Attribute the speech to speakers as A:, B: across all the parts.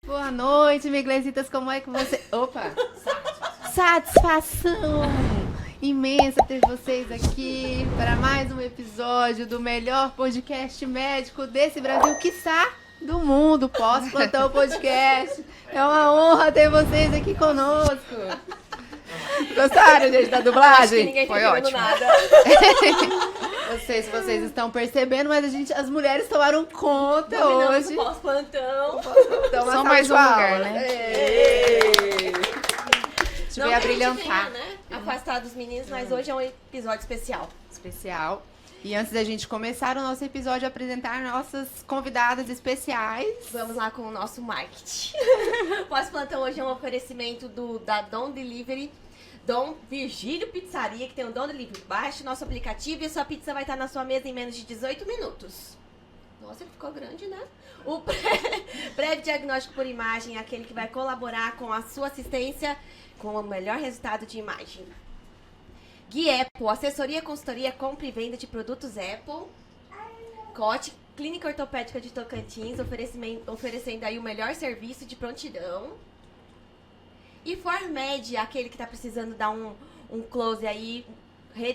A: Boa noite, miglesitas, como é que você... Opa! Satisfação imensa ter vocês aqui para mais um episódio do melhor podcast médico desse Brasil, quiçá do mundo, Pós-Plantão Podcast. É uma honra ter vocês aqui conosco. Gostaram, gente, da dublagem?
B: Acho que ninguém
A: Foi
B: tá
A: ótimo.
B: nada.
A: Não sei se vocês estão percebendo, mas as mulheres tomaram conta
B: Dominamos
A: hoje.
B: o pós-plantão.
A: Então,
C: Só mais um lugar, né?
A: Deixa eu ver a brilhantar.
B: Né? Afastar dos meninos, mas hoje é um episódio especial.
A: Especial. E antes da gente começar o nosso episódio, apresentar nossas convidadas especiais.
B: Vamos lá com o nosso marketing. Pós-plantão hoje é um oferecimento da Dom Delivery, Dom Virgílio Pizzaria, que tem um Dom Delivery. Baixe o nosso aplicativo e a sua pizza vai estar na sua mesa em menos de 18 minutos. Nossa, ele ficou grande, né? O breve diagnóstico por imagem é aquele que vai colaborar com a sua assistência com o melhor resultado de imagem. Gui Apple, assessoria, consultoria, compra e venda de produtos Apple. COT, Clínica Ortopédica de Tocantins, oferecendo aí o melhor serviço de prontidão. E Formed, aquele que está precisando dar um close aí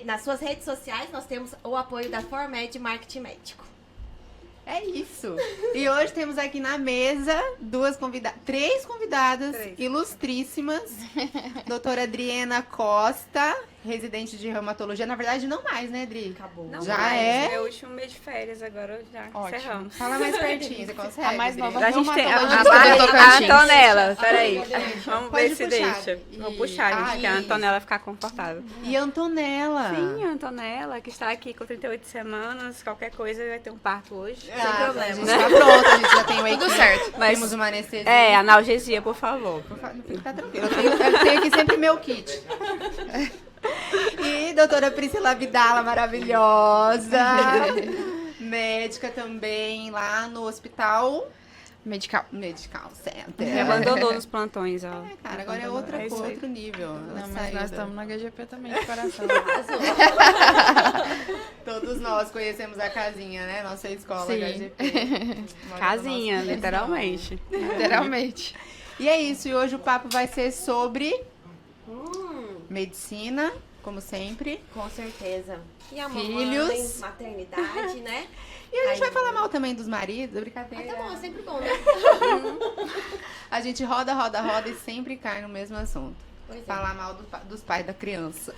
B: nas suas redes sociais, nós temos o apoio da Formed Marketing Médico.
A: É isso. E hoje temos aqui na mesa três convidadas ilustríssimas. Doutora Adriana Costa, residente de reumatologia. Na verdade, não mais, né, Adri?
B: Acabou.
D: Não
A: Já
D: mais,
A: é?
D: Meu último mês de férias, agora já encerramos.
A: Fala mais pertinho, você consegue?
C: A mais
A: Adri?
C: nova
D: A gente tem a
C: reumatologista do Tocantins.
D: Antonella, peraí. Vamos
A: Pode
D: ver se
A: puxar.
D: deixa. Vamos puxar, gente, que a Antonella ficar confortável.
A: E Antonella.
D: Sim, a Antonella, que está aqui com 38 semanas, qualquer coisa vai ter um parto hoje.
A: Sem
B: problema.
A: A gente tá pronta, a gente já tem o equipe.
C: Tudo certo.
D: Mas-
A: Temos uma anestesia.
D: É, analgesia, por favor.
A: Tá tranquilo. Eu tenho aqui sempre meu kit. E doutora Priscila Vidala, maravilhosa. Médica também lá no hospital
C: Medical.
A: Center.
D: Me abandonou nos plantões, ó.
A: Cara, agora é
D: isso aí.
A: outro nível.
C: Não, mas
A: Saída.
C: nós estamos na HGP também de coração.
A: Todos nós conhecemos a casinha, né? Nossa escola
C: Sim.
A: HGP.
D: Casinha,
A: Nossa,
D: literalmente.
C: Literalmente.
A: E é isso, e hoje o papo vai ser sobre medicina, como sempre.
B: Com certeza. E a
A: Filhos.
B: mamãe, maternidade, né?
A: E a gente
B: Aí-
A: vai falar mal também dos maridos,
B: Mas
A: brincadeira.
B: tá bom, é sempre bom, né?
A: A gente roda e sempre cai no mesmo assunto.
B: Pois é.
A: Falar mal dos pais da criança.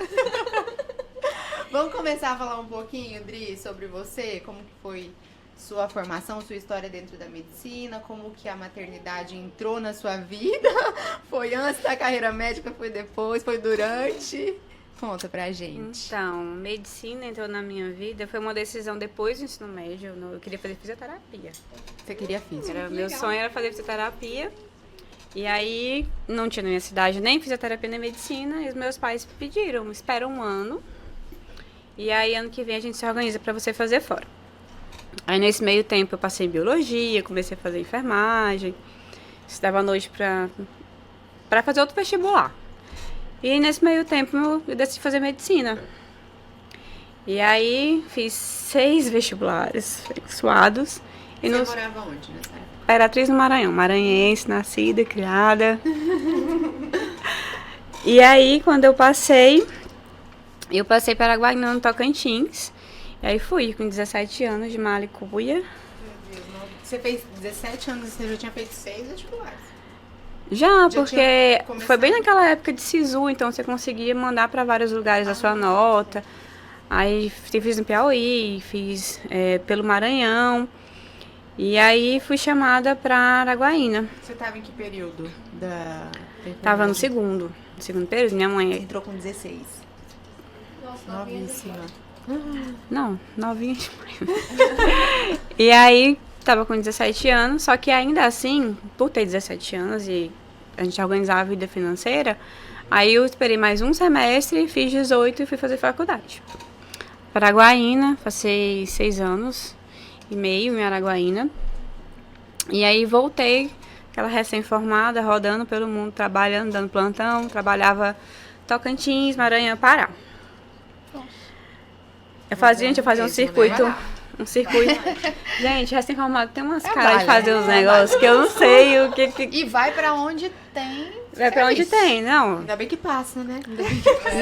A: Vamos começar a falar um pouquinho, Dri, sobre você, como que foi sua formação, sua história dentro da medicina, como que a maternidade entrou na sua vida. Foi antes da carreira médica, foi depois, foi durante. Conta pra gente.
D: Então, medicina entrou na minha vida, foi uma decisão depois do ensino médio. Eu queria fazer fisioterapia.
A: Você queria física?
D: Meu sonho era fazer fisioterapia. E aí, não tinha na minha cidade nem fisioterapia nem medicina. E os meus pais pediram, espera um ano. E aí, ano que vem, a gente se organiza para você fazer fora. Aí, nesse meio tempo, eu passei em biologia, comecei a fazer enfermagem. Estudava à noite para fazer outro vestibular. E nesse meio tempo, eu decidi fazer medicina. E aí, fiz 6 vestibulares suados. E
A: Você
D: nos...
A: morava onde nessa época?
D: Imperatriz no Maranhão, maranhense, nascida e criada. E aí, quando eu passei para Araguaína, no Tocantins. E aí fui, com 17 anos, de Malicuia.
A: Você fez 17 anos e você já tinha feito 6 vestibulares.
D: Já,
A: Já
D: porque
A: tinha começado?
D: foi bem naquela época de SISU, então você conseguia mandar para vários lugares a sua nota. Aí fiz no Piauí, fiz pelo Maranhão. E aí fui chamada para Araguaína.
A: Você tava em que período da...
D: Tava no segundo período, minha
A: Você
D: mãe...
A: entrou com 16.
B: Nossa, novinha
A: Novíssima.
D: Não, novinha demais. E aí, tava com 17 anos, só que ainda assim, por ter 17 anos e a gente organizava a vida financeira, aí eu esperei mais um semestre, fiz 18 e fui fazer faculdade. Araguaína, passei 6 anos e meio em Araguaína. E aí voltei, aquela recém-formada, rodando pelo mundo, trabalhando, dando plantão, trabalhava Tocantins, Maranhão, Pará. Eu fazia um circuito um circuito. Gente, recém-formado tem umas caras de
A: Trabalha,
D: fazer os negócios que eu não sei o que...
C: E vai pra onde tem.
D: Vai pra onde
C: serviço.
D: tem, não.
A: Ainda bem que passa, né?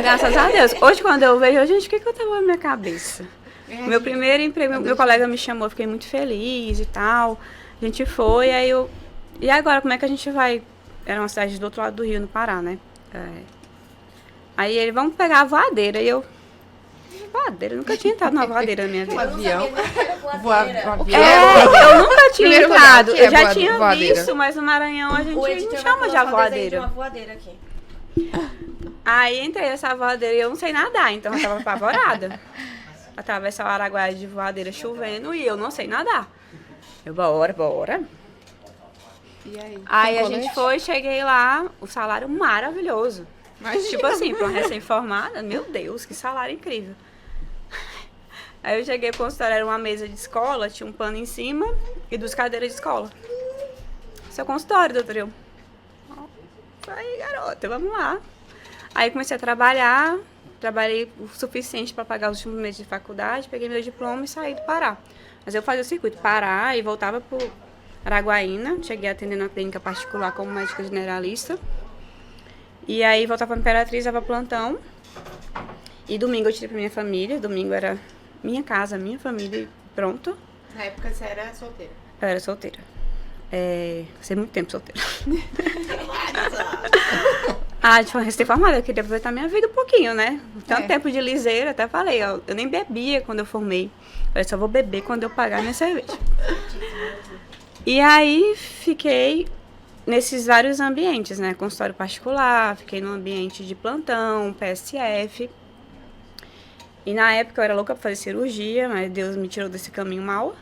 D: Graças a Deus. Hoje, quando eu vejo, gente, o que eu tava na minha cabeça? Meu primeiro emprego, meu colega me chamou, eu fiquei muito feliz e tal. A gente foi, aí eu... E agora, como é que a gente vai? Era uma cidade do outro lado do Rio, no Pará, né? Aí ele, vamos pegar a voadeira. E eu... Voadeira? Eu nunca tinha entrado numa voadeira na minha vida.
A: avião.
B: Eu não sabia nem que era
A: Voa-
B: voadeira.
A: avião.
D: Eu nunca tinha
C: Primeiro lugar,
D: entrado.
C: o que é
D: Eu já
C: voa-
D: tinha
C: voadeira?
D: visto, mas no Maranhão a gente
B: O
D: não
B: editor vai
D: chama de
B: colocar o desenho de
D: voadeira.
B: uma voadeira aqui.
D: Aí entrei nessa voadeira e eu não sei nadar, então eu tava apavorada. Atravessar o Araguaia de voadeira chovendo e eu não sei nadar. Eu, bora.
A: E aí?
D: Aí a
C: colete?
D: gente foi, cheguei lá, o salário maravilhoso.
A: Imagina.
D: Tipo assim, pra uma recém-formada, meu Deus, que salário incrível. Aí eu cheguei, o consultório era uma mesa de escola, tinha um pano em cima e 2 cadeiras de escola. Seu consultório, doutor. Eu, aí, garota, vamos lá. Aí comecei a trabalhar, trabalhei o suficiente para pagar os últimos meses de faculdade, peguei meu diploma e saí do Pará. Mas eu fazia o circuito Pará e voltava pro Araguaína, cheguei atendendo na clínica particular como médica generalista. E aí voltava pra Imperatriz, dava plantão. E domingo eu tirei pra minha família, domingo era minha casa, minha família e pronto.
A: Na época você era solteira.
D: Eu era solteira. Passei muito tempo solteira. Tipo, recém-formada, eu queria aproveitar minha vida um pouquinho, né? Tanto tempo de liseira, até falei, ó, eu nem bebia quando eu formei. Eu só vou beber quando eu pagar minha cerveja. E aí, fiquei nesses vários ambientes, né? Consultório particular, fiquei no ambiente de plantão, PSF. E na época eu era louca pra fazer cirurgia, mas Deus me tirou desse caminho mal.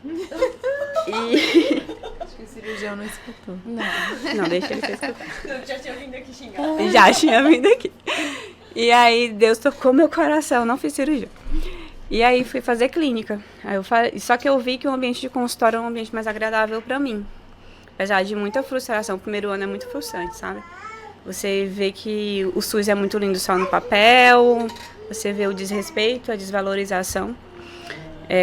D: E...
A: Acho que o cirurgião não escutou.
D: Não, deixa ele se escutar.
B: Eu já tinha vindo aqui xingar.
D: Já tinha vindo aqui. E aí Deus tocou meu coração, não fiz cirurgia. E aí fui fazer clínica. Só que eu vi que o ambiente de consultório é um ambiente mais agradável pra mim. Apesar de muita frustração, o primeiro ano é muito frustrante, sabe? Você vê que o SUS é muito lindo só no papel, você vê o desrespeito, a desvalorização.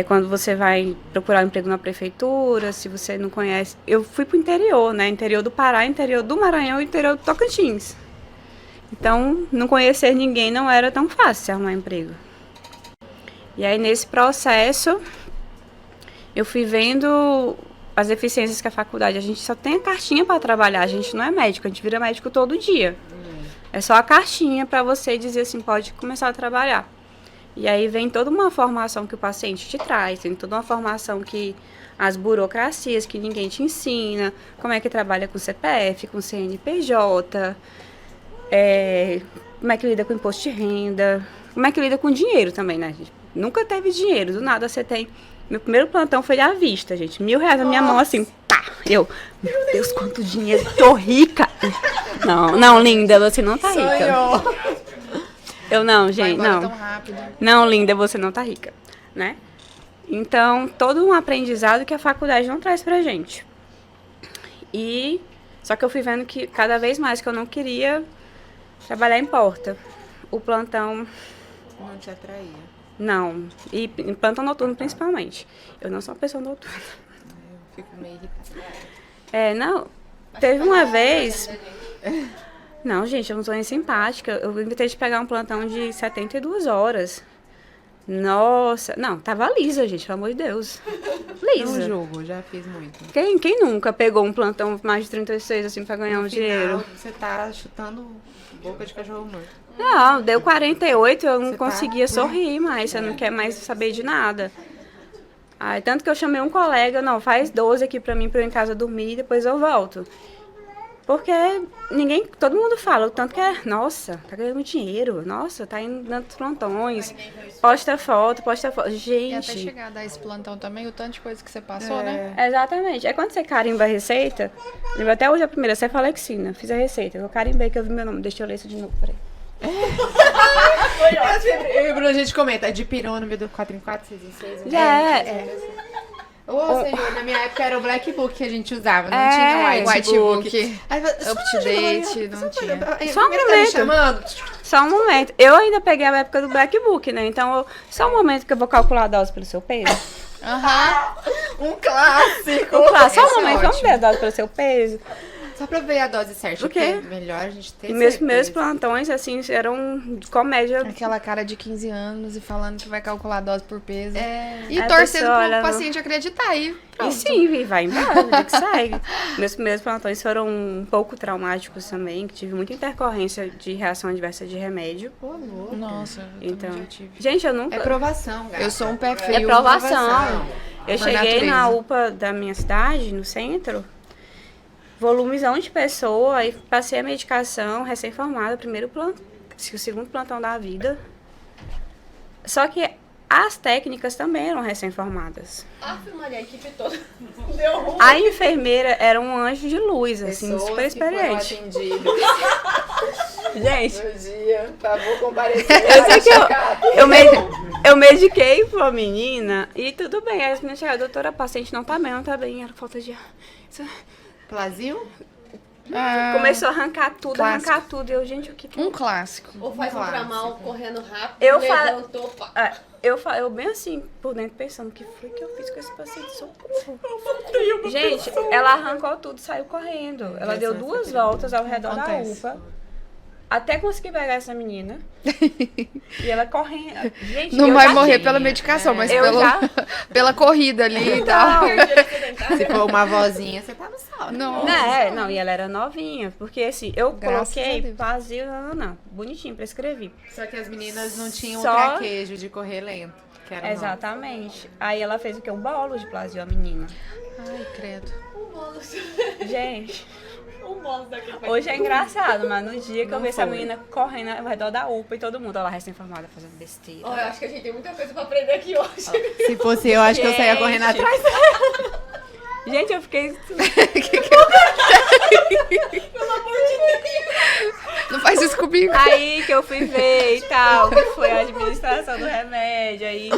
D: Quando você vai procurar um emprego na prefeitura, se você não conhece... Eu fui pro interior, né? Interior do Pará, interior do Maranhão e interior do Tocantins. Então, não conhecer ninguém não era tão fácil arrumar emprego. E aí, nesse processo, eu fui vendo as deficiências que a faculdade... A gente só tem a cartinha para trabalhar, a gente não é médico, a gente vira médico todo dia. É só a cartinha para você dizer assim, pode começar a trabalhar. E aí vem toda uma formação que o paciente te traz, tem toda uma formação que as burocracias que ninguém te ensina, como é que trabalha com CPF, com CNPJ, como é que lida com imposto de renda, como é que lida com dinheiro também, né, gente? Nunca teve dinheiro, do nada você tem... Meu primeiro plantão foi à vista, gente, R$1.000 na minha mão, assim, pá! Eu, meu Deus, quanto dinheiro, tô rica! Não, linda, você não tá rica.
A: Sonhou.
C: Vai
D: Eu não, gente,
C: embora
D: não.
C: tão rápido.
D: Não, linda, você não tá rica, né? Então, todo um aprendizado que a faculdade não traz pra gente. Só que eu fui vendo que cada vez mais que eu não queria trabalhar em porta. O plantão,
A: Não te atraía.
D: não. E em plantão noturno, principalmente. Eu não sou uma pessoa noturna.
A: Eu fico meio irritada.
D: Não. Teve uma vez... Não, gente, eu não sou nem simpática. Eu inventei de pegar um plantão de 72 horas. Nossa. Não, tava lisa, gente, pelo amor de Deus.
A: Não
D: Lisa.
A: julgo, já fiz muito.
D: Quem nunca pegou um plantão mais de 36, assim, pra ganhar um
A: No
D: dinheiro?
A: final, você tá chutando boca de cachorro morto.
D: Não, deu 48, eu não
A: Você tá-
D: conseguia sorrir mais. Você não quer mais saber de nada. Aí, tanto que eu chamei um colega, não, faz 12 aqui pra mim, pra eu ir em casa dormir e depois eu volto. Porque todo mundo fala o tanto que nossa, tá ganhando dinheiro, nossa, tá indo dando plantões, posta foto,
C: E até
D: gente.
C: chegar a dar esse plantão também, o tanto de coisa que você passou, né?
D: Exatamente. Aí quando você carimba a receita, lembro até hoje a primeira, você fala Alexina, fiz a receita, eu carimbei que eu vi meu nome, deixa eu ler isso de novo, peraí.
A: Eu e o Bruno, a gente comenta, de pirona, número do 4 em 4, 6 em 6.
D: Já
A: Ô, senhor, na minha época era o Black Book que a gente usava, não
D: É,
A: tinha o White Book.
C: Whitebook,
A: Aí,
C: UpToDate, não tinha.
D: Só um
A: Tá me
D: momento.
A: chamando?
D: Só um momento. Eu ainda peguei a época do Black Book, né? Então, só um momento que eu vou calcular a dose pelo seu peso.
C: Aham.
A: Um clássico.
D: Claro, só
A: Esse é
D: mamãe, vamos
A: ótimo.
D: ver a dose pelo seu peso.
A: Só pra ver a dose certa,
D: O quê?
A: porque é melhor a gente ter
D: E meus primeiros
A: certeza.
D: plantões, assim, eram de comédia.
C: Aquela cara de 15 anos e falando que vai calcular a dose por peso. E
D: A
C: torcendo
D: pessoa
C: pro
D: olha no-
C: paciente acreditar. E
D: E
C: pronto.
D: sim, e vai embora, vida que segue. Meus primeiros plantões foram um pouco traumáticos também, que tive muita intercorrência de reação adversa de remédio.
A: Pô, louco.
C: Nossa, eu
D: Então,
C: também já tive.
D: gente, eu nunca...
A: É provação, gata.
C: Eu sou um pé frio.
D: É provação. Eu
C: Por
D: cheguei na
C: natureza.
D: UPA da minha cidade, no centro, volumizão de pessoa, aí passei a medicação, recém-formada, o segundo plantão da vida. Só que as técnicas também eram recém-formadas.
B: Aff, Maria, a equipe toda deu ruim.
D: A enfermeira era um anjo de luz, assim,
A: Pessoas
D: super
A: que foram
D: experiente.
A: atendidas
D: Gente,
A: no dia, por favor, comparecer.
D: eu sei que eu mediquei pra uma menina e tudo bem. Aí as meninas chegaram, doutora, a paciente não tá bem, era falta de ar.
A: Plasio?
C: Ah,
D: Começou a arrancar
C: clássico.
D: tudo. E eu, gente, o que que
C: um clássico.
B: Ou faz um
A: Clássico.
B: tramal correndo rápido,
D: Eu
B: levantou, pá.
D: Ah, eu bem assim, por dentro, pensando, o que foi que eu fiz com esse paciente? Socorro. Gente, ela arrancou tudo, saiu correndo. Ela deu 2 voltas ao redor
C: Acontece.
D: da UPA, até conseguir pegar essa menina. E ela correndo. Gente,
C: Não
D: eu
C: vai
D: já
C: morrer
D: tive.
C: pela medicação, mas
D: Eu
C: pelo,
D: já-
C: pela corrida ali e tal.
A: Se for uma vozinha, você tá no sal.
C: Não.
D: Não, e ela era novinha, porque assim, eu
C: Graças a
D: coloquei
C: Deus.
D: vazio, não, bonitinho, prescrevi.
A: Só que as meninas não tinham
D: Só-
A: o traquejo de correr lento. Que era
D: Exatamente. Aí ela fez o quê? Um bolo de plasio, a menina.
C: Ai, credo.
B: Um bônus.
D: Gente,
B: Um bônus daquele.
D: hoje é engraçado, mas no dia que eu
A: Não
D: vi essa
A: foi.
D: menina correndo ao redor da UPA e todo mundo, ela recém-formada, fazendo besteira.
B: Ó, eu acho que a gente tem muita coisa pra aprender aqui hoje.
A: Se fosse eu, acho que eu saía correndo
D: Gente.
A: atrás.
D: Gente, eu fiquei...
C: Não faz isso comigo.
D: Aí que eu fui ver e tal, que foi a administração do remédio, aí...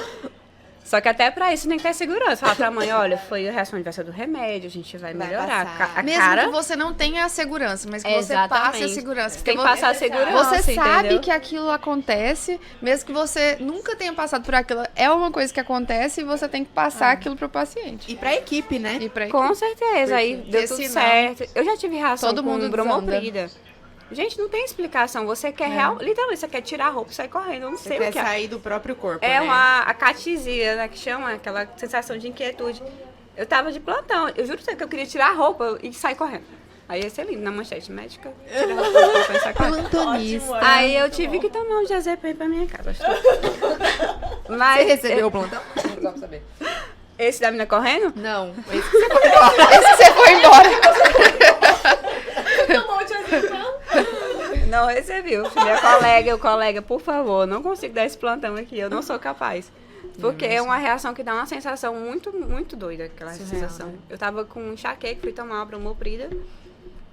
D: Só que até pra isso nem ter segurança. Falar pra mãe, olha, foi a reação adversa do remédio, a gente vai
A: Vai
D: melhorar.
A: passar.
D: A
C: Mesmo
D: cara...
C: que você não tenha a segurança, mas que você
D: Exatamente.
C: passe a segurança.
D: Você tem que
C: porque
D: passar a segurança,
C: Você sabe
D: entendeu?
C: que aquilo acontece, mesmo que você nunca tenha passado por aquilo, é uma coisa que acontece e você tem que passar aquilo pro paciente.
A: E pra equipe, né?
C: E pra
D: Com certeza, aí
C: Porque
D: deu tudo
C: senão,
D: certo. Eu já tive reação
C: todo
D: com
C: mundo
D: bromoprida. Gente, não tem explicação. Você quer literalmente, você quer tirar a roupa e sair correndo. Eu não
A: Você
D: sei
A: quer
D: o que é.
A: sair do próprio corpo,
D: É
A: né?
D: a catisia, né, que chama, aquela sensação de inquietude. Eu tava de plantão, eu juro pra você que eu queria tirar a roupa e sair correndo. Aí ia ser lindo, na manchete médica, tirar a roupa e sair correndo.
A: Plantonista.
D: Aí eu tive que tomar um diazepam pra minha casa. Acho que-
A: Você
D: Mas
A: recebeu o plantão? Só pra saber.
D: esse da menina correndo?
A: Não. Esse que você foi embora.
C: Esse você foi embora.
B: Tomou o diazepam.
D: Não recebi. Meu colega, por favor, não consigo dar esse plantão aqui, eu não sou capaz. Porque é uma reação que dá uma sensação muito, muito doida, aquela
A: Surreal,
D: sensação.
A: né?
D: Eu tava com enxaqueca, fui tomar uma bromoprida.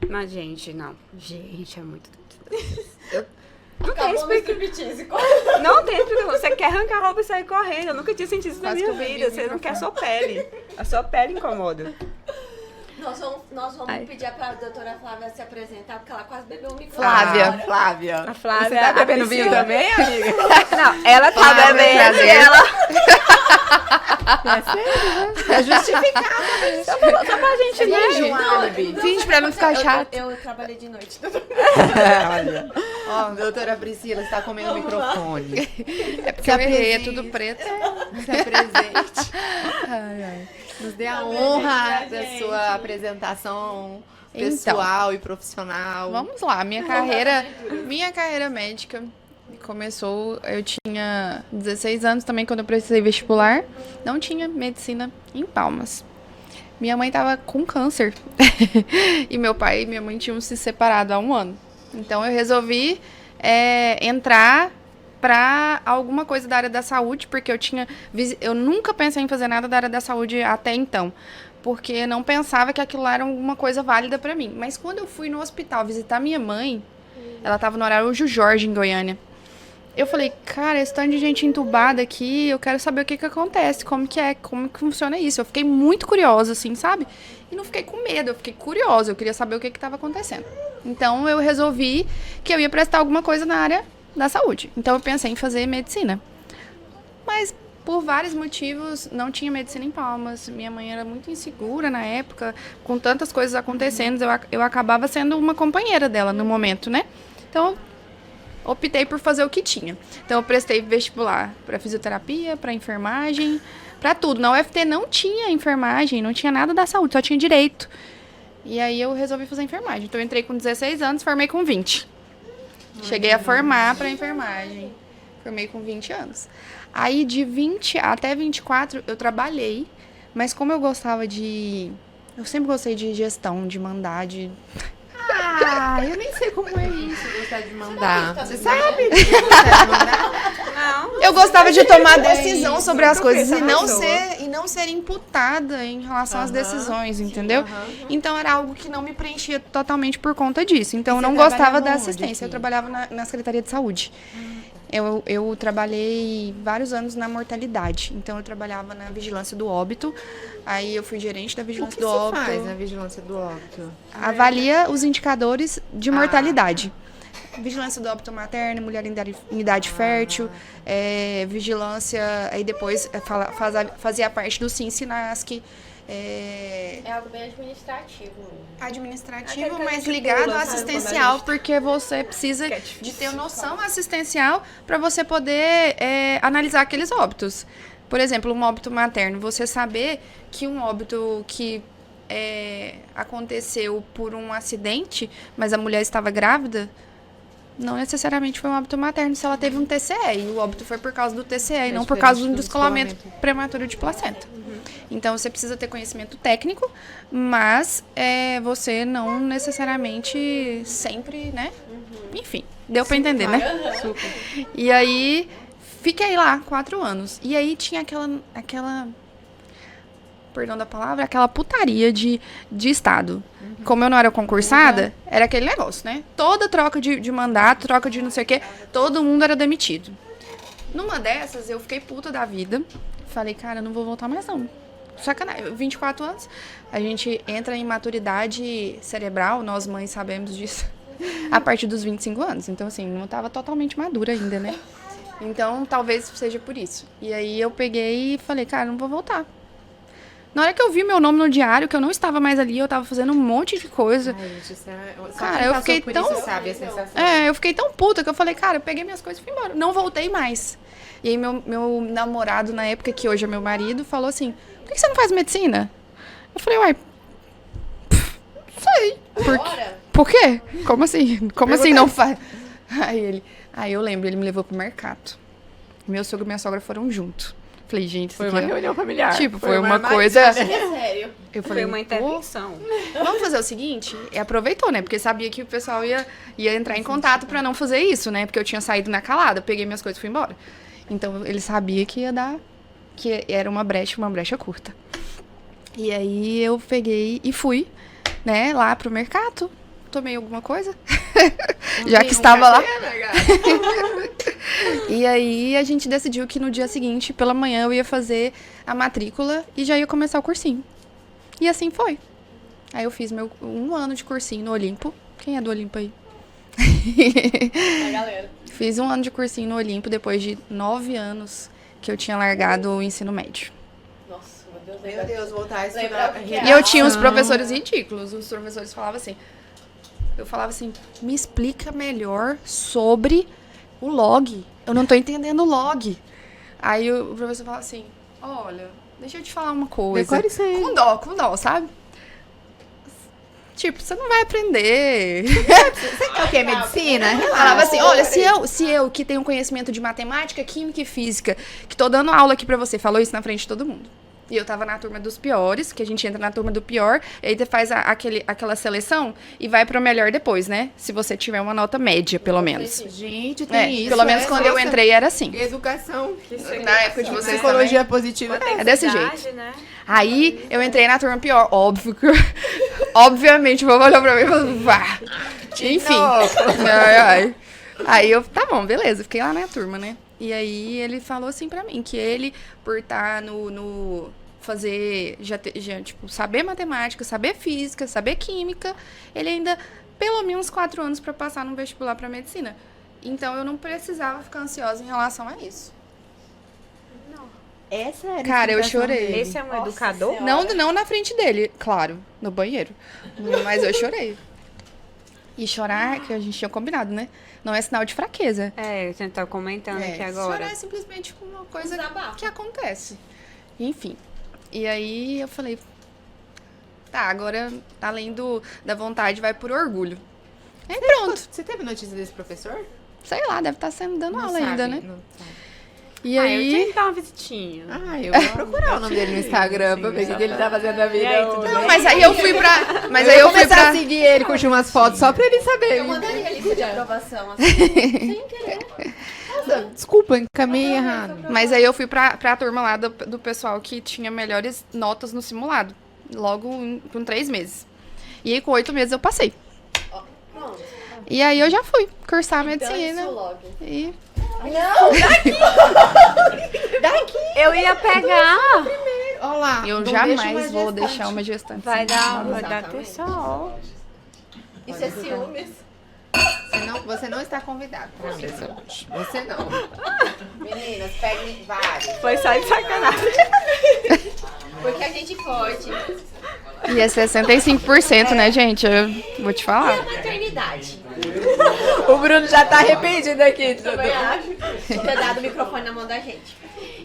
D: Mas, gente, não. Gente, é muito doido.
B: Acabou no striptease.
D: Não tem explicação. Você quer arrancar a roupa e sair correndo. Eu nunca tinha sentido isso na
C: Quase
D: minha
C: que eu bebi
D: vida.
C: o
D: Você não
C: microfone.
D: quer a sua pele. A sua pele incomoda.
B: Nós vamos
D: Ai.
B: pedir pra doutora Flávia se apresentar, porque ela quase bebeu o microfone.
A: Flávia.
D: A Flávia.
A: Você tá bebendo
D: a
A: vinho
D: Priscila.
A: também, amiga?
D: Não, ela tá
C: Flávia,
D: bebendo.
C: prazer.
D: Ela...
A: É justificado.
D: Só pra gente, né?
C: Finge. Finge pra não ficar chato.
B: Eu trabalhei de noite.
A: Olha. Ó, doutora Priscila está comendo o microfone.
C: É porque eu errei, é tudo preto.
A: Se apresente. Nos dê a honra da sua apresentação pessoal e profissional.
C: Vamos lá, minha carreira médica começou, eu tinha 16 anos também quando eu prestei vestibular, não tinha medicina em Palmas. Minha mãe tava com câncer e meu pai e minha mãe tinham se separado há um ano. Então eu resolvi entrar pra alguma coisa da área da saúde, porque eu nunca pensei em fazer nada da área da saúde até então, porque não pensava que aquilo era alguma coisa válida pra mim. Mas quando eu fui no hospital visitar minha mãe, ela tava no Araújo Jorge, em Goiânia. Eu falei, cara, esse tanto de gente entubada aqui, eu quero saber o que acontece, como que funciona isso. Eu fiquei muito curiosa, assim, sabe? E não fiquei com medo, eu fiquei curiosa, eu queria saber o que estava acontecendo. Então, eu resolvi que eu ia prestar alguma coisa na área da saúde. Então, eu pensei em fazer medicina. Mas, por vários motivos, não tinha medicina em Palmas. Minha mãe era muito insegura na época, com tantas coisas acontecendo, eu acabava sendo uma companheira dela no momento, né? Então, optei por fazer o que tinha. Então, eu prestei vestibular para fisioterapia, para enfermagem, para tudo. Na UFT não tinha enfermagem, não tinha nada da saúde, só tinha direito. E aí, eu resolvi fazer enfermagem. Então, eu entrei com 16 anos, formei com 20. Cheguei a formar para enfermagem. Formei com 20 anos. Aí, de 20 até 24, eu trabalhei. Mas como eu gostava de... Eu sempre gostei de gestão, de mandar, de...
A: Ah, eu nem sei como é isso, gostar de mandar. Você sabe gostar de mandar?
D: Não.
C: Eu gostava de tomar decisão sobre as coisas e não ser imputada em relação às decisões, entendeu? Então era algo que não me preenchia totalmente por conta disso. Então eu não gostava da assistência. Eu trabalhava na Secretaria de Saúde. Eu trabalhei vários anos na mortalidade. Então eu trabalhava na vigilância do óbito. Aí eu fui gerente da vigilância do óbito.
A: O que você faz na vigilância do óbito?
C: Avalia os indicadores de mortalidade. Vigilância do óbito materno, mulher em idade fértil, vigilância, aí depois fazia parte do SINSINASC.
B: É algo bem administrativo.
C: Administrativo,
B: Aquele que a
C: mas
B: gente
C: ligado
B: pula,
C: ao
B: sabe,
C: assistencial, porque você precisa de ter noção assistencial para você poder analisar aqueles óbitos. Por exemplo, um óbito materno, você saber que um óbito que aconteceu por um acidente, mas a mulher estava grávida, não necessariamente foi um óbito materno se ela teve um TCE. E o óbito foi por causa do TCE e não por causa do descolamento prematuro de placenta. Então, você precisa ter conhecimento técnico, mas você não necessariamente sempre, né? Enfim, deu pra entender, né?
A: Super.
C: E aí, fiquei lá 4 anos. E aí, tinha aquela perdão da palavra, aquela putaria de estado. Como eu não era concursada, era aquele negócio, né? Toda troca de mandato, troca de não sei o quê, todo mundo era demitido. Numa dessas, eu fiquei puta da vida. Falei, cara, eu não vou voltar mais não. Sacanagem, 24 anos, a gente entra em maturidade cerebral, nós mães sabemos disso, a partir dos 25 anos. Então, assim, não tava totalmente madura ainda, né? Então, talvez seja por isso. E aí, eu peguei e falei, cara, não vou voltar. Na hora que eu vi meu nome no diário, que eu não estava mais ali, eu tava fazendo um monte de coisa.
A: Ai, gente, isso
C: cara, eu fiquei tão...
A: Isso, sabe, a sensação.
C: eu fiquei tão puta que eu falei, cara, eu peguei minhas coisas e fui embora. Não voltei mais. E aí, meu namorado, na época, que hoje é meu marido, falou assim, por que você não faz medicina? Eu falei, uai, sei. Por quê? Como assim? Como assim não faz? Aí eu lembro, ele me levou pro mercado. Meu sogro e minha sogra foram juntos. Falei, gente, isso
A: Foi
C: aqui
A: uma reunião familiar.
C: Tipo, foi uma coisa...
B: Sério.
C: Eu falei,
D: Foi uma intervenção.
C: Vamos fazer o seguinte? E aproveitou, né? Porque sabia que o pessoal ia entrar em contato pra não fazer isso, né? Porque eu tinha saído na calada, peguei minhas coisas e fui embora. Então, ele sabia que ia dar... Que era uma brecha curta. E aí, eu peguei e fui, né? Lá pro mercado. Tomei alguma coisa. Já que estava lá. E aí, a gente decidiu que no dia seguinte, pela manhã, eu ia fazer a matrícula e já ia começar o cursinho. E assim foi. Aí eu fiz 1 ano de cursinho no Olimpo. Quem é do Olimpo aí?
B: A galera.
C: Fiz 1 ano de cursinho no Olimpo depois de 9 anos que eu tinha largado o ensino médio.
B: Nossa, meu Deus.
A: Meu Deus, voltar a estudar.
B: Lembrava que
C: E eu tinha uns professores ridículos. Os professores falavam assim... Eu falava assim, me explica melhor sobre o log. Eu não tô entendendo o log. Aí o professor falava assim, olha, deixa eu te falar uma coisa.
A: Decore isso aí.
C: Com dó, sabe? Tipo, você não vai aprender.
A: Você quer o quê? Medicina?
C: Falava assim, olha, se eu que tenho conhecimento de matemática, química e física, que tô dando aula aqui pra você, falou isso na frente de todo mundo. E eu tava na turma dos piores, que a gente entra na turma do pior, e aí você faz aquela seleção e vai pro melhor depois, né? Se você tiver uma nota média, pelo menos.
A: Gente, tem isso.
C: Pelo menos quando eu entrei era assim.
A: Educação.
C: Na época de vocês
A: Psicologia positiva.
C: É desse jeito.
D: Né?
C: Aí eu entrei na turma pior, óbvio que... Obviamente, o povo olhou pra mim e falou, vá. Enfim. Ai. Aí eu, tá bom, beleza, fiquei lá na turma, né? E aí ele falou assim pra mim, que ele, por estar no fazer, já tipo, saber matemática, saber física, saber química, ele ainda, pelo menos 4 anos pra passar no vestibular pra medicina. Então eu não precisava ficar ansiosa em relação a isso.
A: Essa era a
C: Cara, eu
A: explicação
C: chorei.
A: dele.
D: Esse é um
B: Nossa
D: educador?
B: Senhora.
C: Não na frente dele, claro, no banheiro. Mas eu chorei. E chorar, que a gente tinha combinado, né? Não é sinal de fraqueza.
D: É, você tá comentando aqui agora.
C: Chorar é simplesmente uma coisa
B: Desabafo.
C: que acontece. Enfim. E aí eu falei, tá, agora, além da vontade, vai por orgulho. Aí pronto.
A: Você teve notícia desse professor?
C: Sei lá, deve estar sendo dando aula
A: sabe,
C: ainda, né?
A: não sabe.
C: E
D: Eu
C: aí.
D: tinha que dar uma visitinha.
A: Eu vou procurar o nome dele no Instagram pra ver o que ele tá fazendo da vida.
D: E aí, tudo
A: hoje.
C: Não,
D: bem?
C: mas aí eu fui pra. Mas
A: Eu
C: aí
A: vou
C: eu fui
A: começar
C: pra.
A: a seguir ele, curtir umas fotos só pra ele saber.
B: Eu mandaria a lista de aprovação, assim, sem querer.
A: Desculpa, encaminhei errado.
C: Mas aí eu fui pra turma lá do pessoal que tinha melhores notas no simulado. Logo com 3 meses. E aí com 8 meses eu passei.
B: Pronto.
C: E aí eu já fui cursar
B: Então,
C: medicina.
B: isso logo.
C: E
B: Não!
D: Eu ia pegar.
A: Olha lá.
C: eu
A: não
C: jamais
A: deixa uma
C: vou
A: gestante.
C: deixar uma gestante.
D: Vai dar
B: Exatamente.
D: pessoal.
B: Isso é ciúmes.
A: Você não está convidado pra mesa hoje. Você não. Meninas, peguem vários.
D: Foi só de sacanagem.
B: Porque a gente pode.
C: E é 65%, né, gente? Eu vou te
B: E
C: falar.
B: a maternidade?
A: O Bruno já tá arrependido aqui.
B: Também acho. De ter dado o microfone na mão da gente.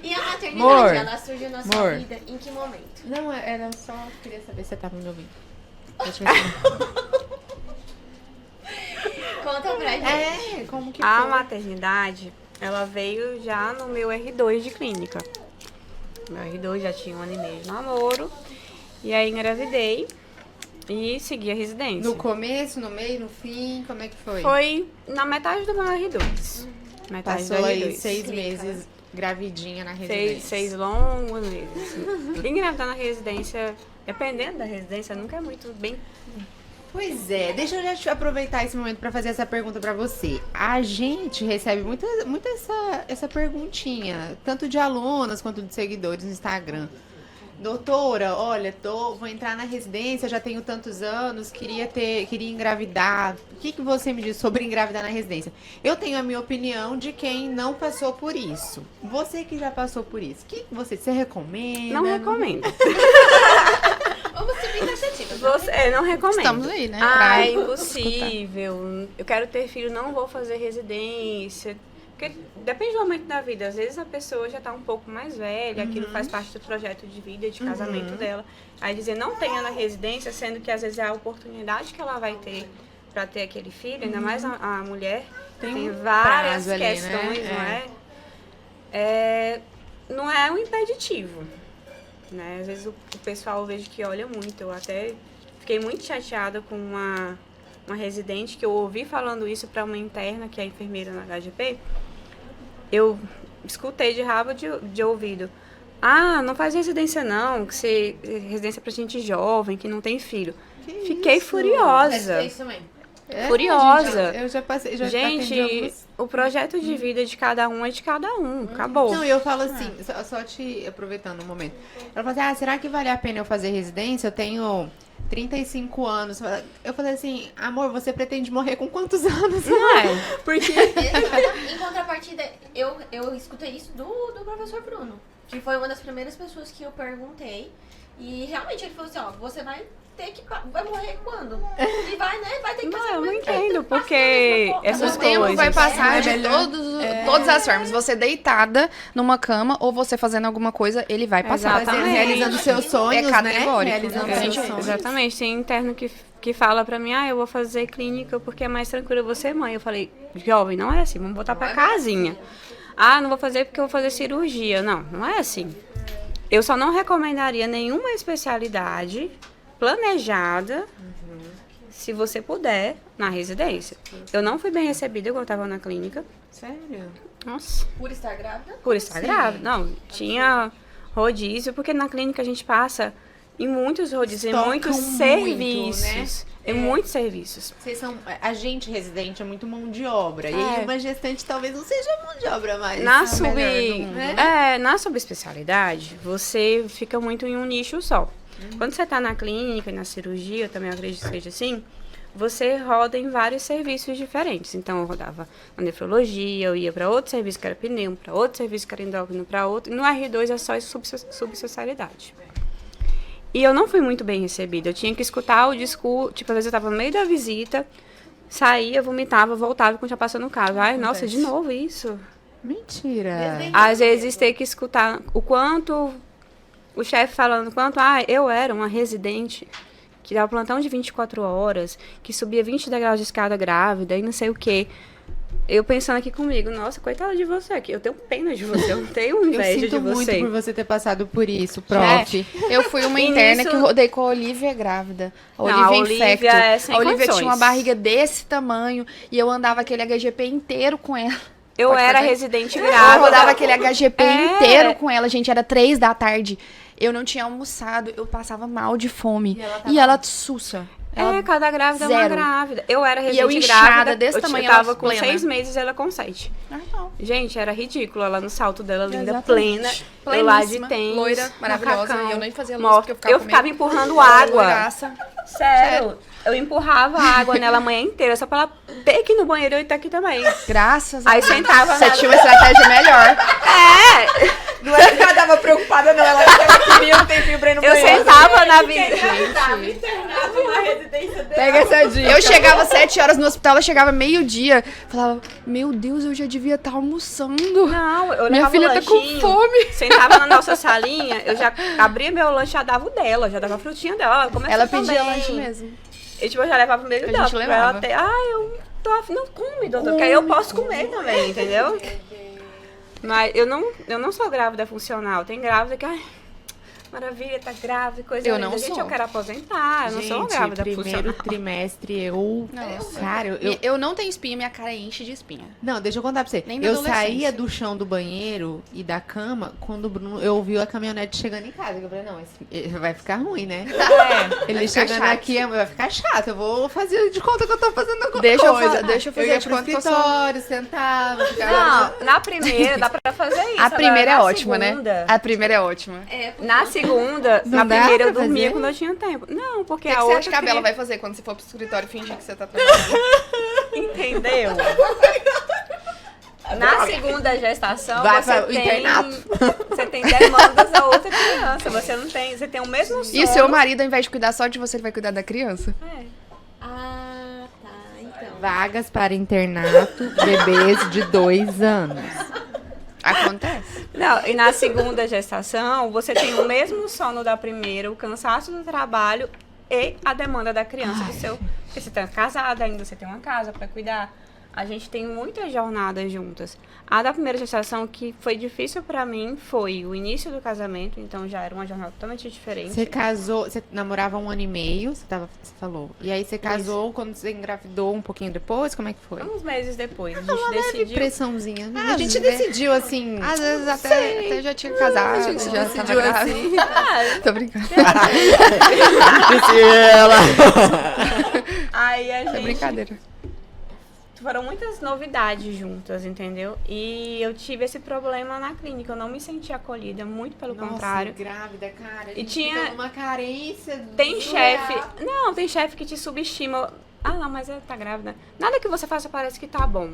B: E a maternidade,
A: Amor.
B: ela surgiu na sua
A: Amor.
B: vida em que momento?
A: Não, era só... Queria saber se você tava me ouvindo. Deixa eu ver.
B: Conta pra gente.
A: Como que
D: A
A: foi?
D: maternidade, ela veio já no meu R2 de clínica. Meu R2 já tinha 1 ano e meio de namoro. E aí engravidei e segui a residência.
A: No começo, no meio, no fim, como é que foi?
D: Foi na metade do meu R2. Metade
A: Passou
D: do
A: aí
D: R2.
A: 6 meses gravidinha na residência.
D: Seis longos meses. Engravidar na residência, dependendo da residência, nunca é muito bem.
A: Pois é, deixa eu já aproveitar esse momento para fazer essa pergunta para você. A gente recebe muito essa perguntinha, tanto de alunas quanto de seguidores no Instagram. Doutora, olha, vou entrar na residência, já tenho tantos anos, queria engravidar. O que você me diz sobre engravidar na residência? Eu tenho a minha opinião de quem não passou por isso. Você que já passou por isso, você recomenda?
D: Não recomendo.
B: Vamos ser bem taxativas.
D: Não recomendo.
C: Estamos aí, né?
D: Ah,
C: pra
D: é impossível. Eu quero ter filho, não vou fazer residência. Porque depende do momento da vida. Às vezes a pessoa já tá um pouco mais velha, aquilo faz parte do projeto de vida, de casamento dela. Aí dizer, não tenha na residência, sendo que às vezes é a oportunidade que ela vai ter para ter aquele filho, ainda mais a mulher, tem várias
A: prazo ali,
D: questões,
A: né?
D: não é? Não é um impeditivo. Né? Às vezes o pessoal eu vejo que olha muito. Eu até fiquei muito chateada com uma residente que eu ouvi falando isso para uma interna, que é enfermeira na HGP. Eu escutei de rabo de ouvido. Ah, não faz residência não, que residência pra gente jovem, que não tem filho. Fiquei furiosa.
B: É isso também.
D: Furiosa.
A: Eu já passei,
D: Gente, o projeto de vida de cada um é de cada um. Acabou.
A: Não, eu falo assim, só te aproveitando um momento. Ela falou assim, será que vale a pena eu fazer residência? Eu tenho 35 anos. Eu falei assim, amor, você pretende morrer com quantos anos?
D: Não é?
A: Porque...
B: Em contrapartida, eu escutei isso do professor Bruno, que foi uma das primeiras pessoas que eu perguntei. E realmente ele falou assim, ó, você vai ter que... Vai morrer quando? E vai, né? Vai ter que passar
D: Não, eu não
B: por isso.
D: entendo, porque essas
C: O tempo
D: coisas...
C: vai passar
A: É
C: de
A: melhor.
C: todas as formas. Você deitada numa cama ou você fazendo alguma coisa, ele vai passar.
D: Exatamente.
A: Realizando seus sonhos,
C: É categórico.
A: né? Realizando
C: Exatamente.
A: seus sonhos.
D: Exatamente, tem interno que fala pra mim, eu vou fazer clínica porque é mais tranquilo você, mãe. Eu falei, jovem, não é assim, vamos botar pra casinha. Ah, não vou fazer porque eu vou fazer cirurgia. Não, não é assim. Eu só não recomendaria nenhuma especialidade planejada, se você puder, na residência. Eu não fui bem recebida quando eu tava na clínica.
A: Sério?
D: Nossa,
B: Por estar grávida?
D: por estar grávida. Não, tinha rodízio, porque na clínica a gente passa em muitos rodízios, em
A: Estocam
D: muitos
A: muito,
D: serviços.
A: né?
D: Em muitos serviços.
A: Vocês são... A gente residente é muito mão de obra. E
D: É.
A: aí uma gestante talvez não seja mão de obra mais.
D: Na,
A: melhor do mundo, né?
D: na subespecialidade, você fica muito em um nicho só. Quando você tá na clínica e na cirurgia, eu também acredito que seja assim, você roda em vários serviços diferentes. Então, eu rodava na nefrologia, eu ia para outro serviço que era pneu, para outro serviço que era endócrino, para outro. E no R2 é só subespecialidade. E eu não fui muito bem recebida. Eu tinha que escutar o discurso. Tipo, às vezes eu estava no meio da visita, saía, vomitava, voltava e continuava passando o caso. Ai, nossa, de novo isso?
A: Mentira.
D: Às vezes ter que escutar o quanto... O chefe falando quanto... eu era uma residente que dava plantão de 24 horas, que subia 20 degraus de escada grávida e não sei o quê. Eu pensando aqui comigo, nossa, coitada de você aqui. Eu tenho pena de você, eu não tenho inveja de você.
A: Eu sinto muito por você ter passado por isso, prof.
C: Eu fui uma interna que rodei com a Olivia grávida. A Olivia infecto.
D: A Olivia
C: tinha uma barriga desse tamanho e eu andava aquele HGP inteiro com ela.
D: Eu
C: Pode
D: era
C: fazer?
D: residente
C: Eu
D: grávida.
C: rodava aquele HGP inteiro com ela, gente, era 3 da tarde. Eu não tinha almoçado, eu passava mal de fome. E ela sussa.
D: Cada grávida é uma
C: zero.
D: grávida. Eu era
C: E
D: residente
C: eu inchada,
D: grávida.
C: desse tamanho,
D: eu tava
C: ela
D: com
C: plena.
D: 6 meses, ela com 7.
C: Não.
D: Gente, era ridículo. Ela no salto dela, linda,
C: Exatamente.
D: plena. Eu lá de
C: Pleníssima,
D: tênis.
C: loira, maravilhosa.
D: macacão,
C: E eu nem fazia luz,
D: morta.
C: porque eu ficava com
D: empurrando
C: medo.
D: água.
C: Loiraça.
D: Sério. Eu empurrava água nela a manhã inteira, só pra ela ter que ir no banheiro e eu ir aqui também.
C: Graças a
D: Aí
C: Deus.
D: sentava
C: Você
D: na...
C: tinha uma estratégia melhor.
A: Não é que ela tava preocupada, não. Ela queria um tempinho pra ir no
D: Eu
A: banheiro.
D: sentava na vida.
A: Pega essa dica.
C: Eu chegava 7 horas no hospital, ela chegava meio-dia. Falava, meu Deus, eu já devia estar almoçando.
D: Não, eu
C: Minha
D: levava
C: filha
D: o
C: tá com
D: lanchinho,
C: fome.
D: Sentava na nossa salinha, eu já abria meu lanche, já dava o dela, já dava a frutinha dela. Começou
C: Ela pedia
D: também.
C: lanche mesmo.
D: E tipo, eu já levava meio
C: A
D: dela,
C: gente
D: pra
C: levava.
D: ela ter, eu tô afim, não come, doutor, porque aí eu posso comer também, entendeu? Mas eu não sou grávida funcional, tem grávida que, maravilha, tá grávida, coisa
C: Eu
D: linda.
C: não
D: Gente,
C: sou.
D: eu quero aposentar, eu não sou uma grávida
A: primeiro
D: funcional.
A: trimestre eu...
C: Nossa.
A: Cara,
C: Eu não tenho espinha, minha cara enche de espinha.
A: Não, deixa eu contar pra você.
C: Nem na
A: Eu
C: adolescência.
A: saía do chão do banheiro e da cama quando o Bruno... Eu ouvi a caminhonete chegando em casa. Eu falei, não, vai ficar ruim, né? Ele
C: ficar
A: chegando
C: chato.
A: aqui, vai ficar chato. Eu vou fazer de conta que eu tô fazendo alguma
C: Deixa eu
A: coisa.
C: fa- deixa eu fazer
A: ia
C: de
A: pro
C: conta que eu sou-
A: escritório, sentava, ficava...
D: Não, na primeira dá pra fazer isso.
C: A primeira é
D: agora, na
C: ótima,
D: segunda,
C: né? A primeira é ótima.
D: Na segunda,
A: Não
D: na
A: dá
D: primeira eu
A: pra
D: dormia
A: fazer?
D: quando eu tinha tempo. Não, porque
C: O que
D: a
C: você
D: outra
C: acha que a Bela
D: queria-
C: vai fazer quando você for pro escritório e fingir que você tá trabalhando?
D: Entendeu? Na segunda gestação,
A: Vai
D: você
A: para o
D: tem,
A: internato.
D: você tem demandas da outra criança. Você tem o mesmo sono.
C: E o seu marido, ao invés de cuidar só de você, ele vai cuidar da criança?
D: É.
B: Ah, tá. Então.
A: Vagas para internato, bebês de 2 anos.
C: Acontece.
D: Não, e na segunda gestação, você tem o mesmo sono da primeira, o cansaço do trabalho e a demanda da criança do seu. Porque você tá casada ainda, você tem uma casa para cuidar. A gente tem muitas jornadas juntas. A da primeira gestação, que foi difícil pra mim, foi o início do casamento, então já era uma jornada totalmente diferente.
A: Você casou, você namorava 1 ano e meio, você falou. E aí você casou quando você engravidou um pouquinho depois? Como é que foi?
D: Uns meses depois, a gente
A: Uma leve
D: decidiu.
A: pressãozinha.
C: Ah,
A: a gente
C: às vezes-
A: decidiu assim.
C: Às vezes até já tinha casado,
A: a gente
C: já
A: decidiu
C: tava grávida.
A: assim.
C: Tô brincando.
D: Aí a
C: É
D: gente.
C: brincadeira.
D: Foram muitas novidades juntas, entendeu? E eu tive esse problema na clínica. Eu não me senti acolhida, muito pelo contrário.
A: grávida, cara. A
D: E
A: gente
D: tinha-
A: fica numa carência.
D: Tem
A: surreal.
D: chefe. Não, tem chefe que te subestima. Ah, não, mas ela tá grávida. Nada que você faça parece que tá bom.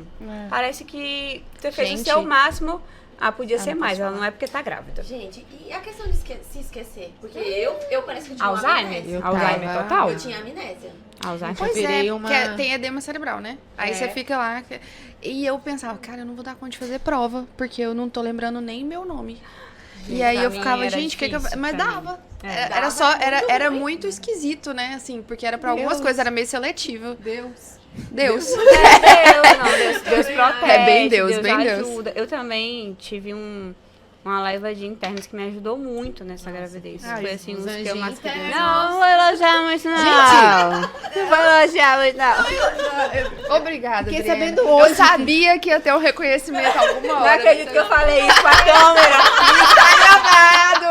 D: Parece que você fez o
C: Gente.
D: seu máximo. Ah, podia ser
C: não
D: mais.
C: posso
D: ela
C: falar.
D: não é porque tá grávida.
B: Gente, e a questão de se esquecer? Porque eu parece que tinha uma
D: Alzheimer?
B: amnésia.
D: Alzheimer
A: tava-
D: total?
B: Eu tinha amnésia.
D: Alzheimer.
C: Pois
A: virei
C: é,
A: uma-
C: porque tem edema cerebral, né? Aí
B: É.
C: você fica lá. E eu pensava, cara, eu não vou dar conta de fazer prova, porque eu não tô lembrando nem meu nome. E aí
D: pra
C: eu
D: mim
C: ficava,
D: era
C: gente, o que eu
D: difícil,
C: Mas
D: pra mim.
C: dava.
D: É.
C: Era
B: Dava
C: só,
B: muito
C: era
B: ruim.
C: muito esquisito, né? Assim, porque era pra algumas
A: Deus.
C: coisas, era meio seletivo.
A: Deus.
C: Deus.
D: Deus protege.
C: É bem Deus, bem Deus.
D: ajuda. Eu também tive uma leva de internos que me ajudou muito nessa gravidez.
A: Ai,
D: Foi assim,
A: os
D: uns que eu mais
A: anjinhos.
D: queria. Não, não vou elogiar muito, não. Não vou elogiar muito, não.
C: Obrigada,
A: Fiquei
C: Adriana.
A: sabendo hoje
C: Eu sabia que ia ter um reconhecimento alguma
D: Não
C: hora.
D: acredito que eu falei isso pra câmera. Tá gravado.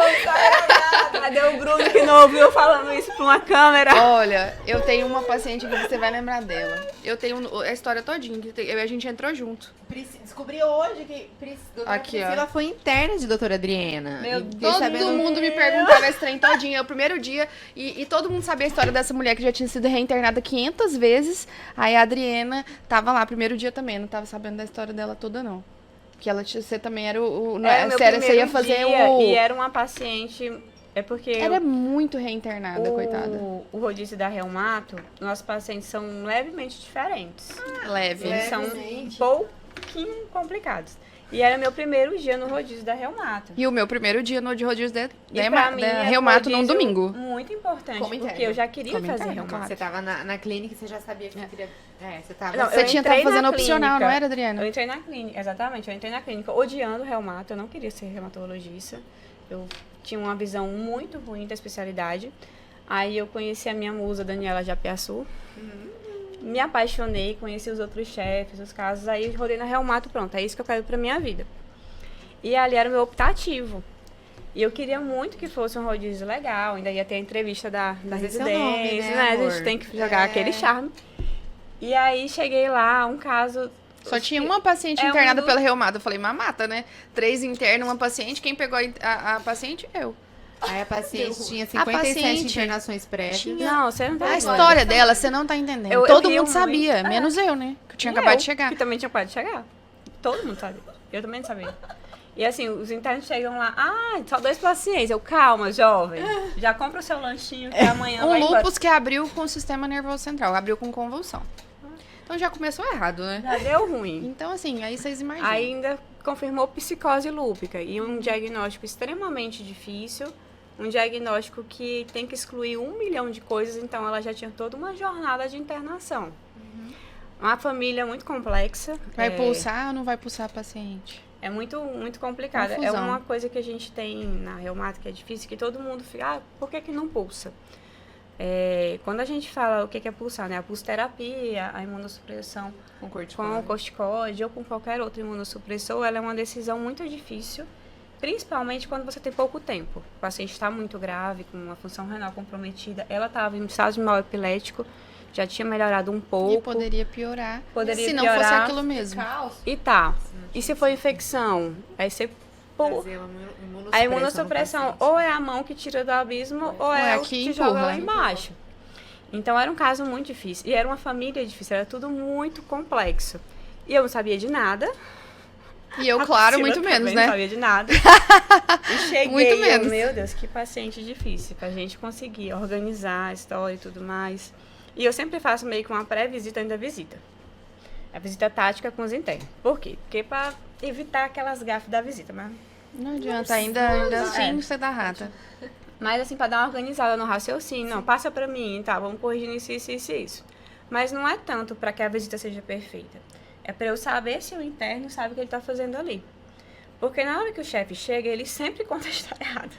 D: Cadê o Bruno que não ouviu? falando isso pra uma câmera.
C: Olha, eu tenho uma paciente que você vai lembrar dela. Eu tenho a história todinha, que a gente entrou junto.
A: Descobri hoje que doutora
C: Aqui, ó.
A: Priscila foi interna de doutora Adriana.
D: Meu
A: E
D: Deus.
A: fiquei
C: Todo
A: sabendo-
C: mundo me perguntava esse trem todinho. É o primeiro dia. E todo mundo sabia a história dessa mulher que já tinha sido reinternada 500 vezes. Aí a Adriana tava lá, primeiro dia também. Não tava sabendo da história dela toda, não. Porque você também era o... Não,
D: Era meu
C: sério, você ia
D: primeiro
C: fazer
D: dia,
C: o...
D: E era uma paciente... É porque
C: Era muito reinternada, coitada.
D: o rodízio da reumato, nossos pacientes são levemente diferentes.
C: Leve.
D: Eles são um
A: Levemente.
D: pouquinho complicados. E era meu primeiro dia no rodízio da reumato.
C: E o meu primeiro dia no de rodízio
D: E pra mim, era um
C: reumato num
D: rodízio
C: domingo.
D: muito importante,
A: Como
D: porque
A: interno.
D: eu já queria
C: Como
D: fazer
C: interno,
D: reumato.
C: claro.
A: Você tava na clínica e você já sabia que você queria... você tava...
D: Não,
C: Você
D: eu
C: tinha
D: entrei
C: estado fazendo
D: na
C: opcional,
D: clínica.
C: não era, Adriana?
D: Eu entrei na clínica, exatamente. Eu entrei na clínica odiando reumato. Eu não queria ser reumatologista. Eu tinha uma visão muito ruim da especialidade. Aí eu conheci a minha musa, Daniela Japiaçu. Me apaixonei, conheci os outros chefes, os casos. Aí rodei na reumato, pronto. É isso que eu quero pra minha vida. E ali era o meu optativo. E eu queria muito que fosse um rodízio legal. Ainda ia ter a entrevista da
A: Mas esse é o
D: residência,
A: nome, né,
D: né? A
A: amor?
D: gente tem que jogar
A: É.
D: aquele charme. E aí cheguei lá, um caso...
C: Só tinha uma paciente
D: É um
C: internada
D: do-
C: pela reumato. Eu falei, mamata, né? 3 internos, uma paciente. Quem pegou a paciente? Eu.
A: Aí a paciente tinha
C: A
A: 57
C: paciente
A: internações prévias.
C: tinha-
D: Não, você não tá
C: A
D: entendendo.
C: história dela, você não tá entendendo.
D: Eu
C: Todo
D: rio
C: mundo sabia,
D: muito.
C: menos eu, né? Que eu tinha
D: E
C: acabado
D: eu,
C: de chegar.
D: Que também tinha acabado de chegar. Todo mundo sabia. Eu também não sabia. E assim, os internos chegam lá, só 2 pacientes. Eu, calma, jovem. Já compra o seu lanchinho que amanhã
C: Um
D: vai embora.
C: lúpus que abriu com o sistema nervoso central, abriu com convulsão. Então já começou errado, né?
D: Já deu ruim.
C: Então, assim, aí vocês imaginam.
D: Ainda confirmou psicose lúpica. E um diagnóstico extremamente difícil. Um diagnóstico que tem que excluir 1 milhão de coisas. Então, ela já tinha toda uma jornada de internação. Uma família muito complexa.
C: Vai
D: é,
C: pulsar ou não vai pulsar a paciente?
D: É muito, muito complicado. É
C: Confusão.
D: uma coisa que a gente tem na reumática que é difícil, que todo mundo fica, por que não pulsa? Quando a gente fala o que é pulsar, né? A pulsoterapia, a imunossupressão
A: Com
D: com
A: corticoide.
D: corticoide ou com qualquer outro imunossupressor, ela é uma decisão muito difícil, principalmente quando você tem pouco tempo. O paciente está muito grave, com uma função renal comprometida, ela estava em estado de mal epilético, já tinha melhorado um
C: E
D: pouco.
C: poderia piorar.
D: Poderia
C: se não fosse
D: piorar.
C: aquilo mesmo.
B: Caos.
D: E tá. E se for infecção? Aí você
A: Fazer uma
D: A
A: imunossupressão
D: imunossupressão
A: no paciente.
D: ou é a mão que tira do abismo ou é
C: é
D: o
C: que
D: que
C: empurra.
D: joga lá embaixo. Então era um caso muito difícil. E era uma família difícil, era tudo muito complexo. E eu não sabia de nada.
C: E eu,
D: A
C: claro,
D: Priscila
C: muito
D: também
C: menos,
D: não
C: né?
D: sabia de nada. E cheguei,
C: Muito
D: eu,
C: menos.
D: meu Deus, que paciente difícil pra gente conseguir organizar a história e tudo mais. E eu sempre faço meio que uma pré-visita antes da visita. A visita tática com os internos. Por quê? Porque pra evitar aquelas gafes da visita, mas...
C: Não adianta, ainda assim você dá rata.
D: Mas assim, pra dar uma organizada no raciocínio, não, passa pra mim, tá, vamos corrigir isso. Mas não é tanto pra que a visita seja perfeita. É pra eu saber se o interno sabe o que ele tá fazendo ali. Porque na hora que o chefe chega, ele sempre conta a história errada.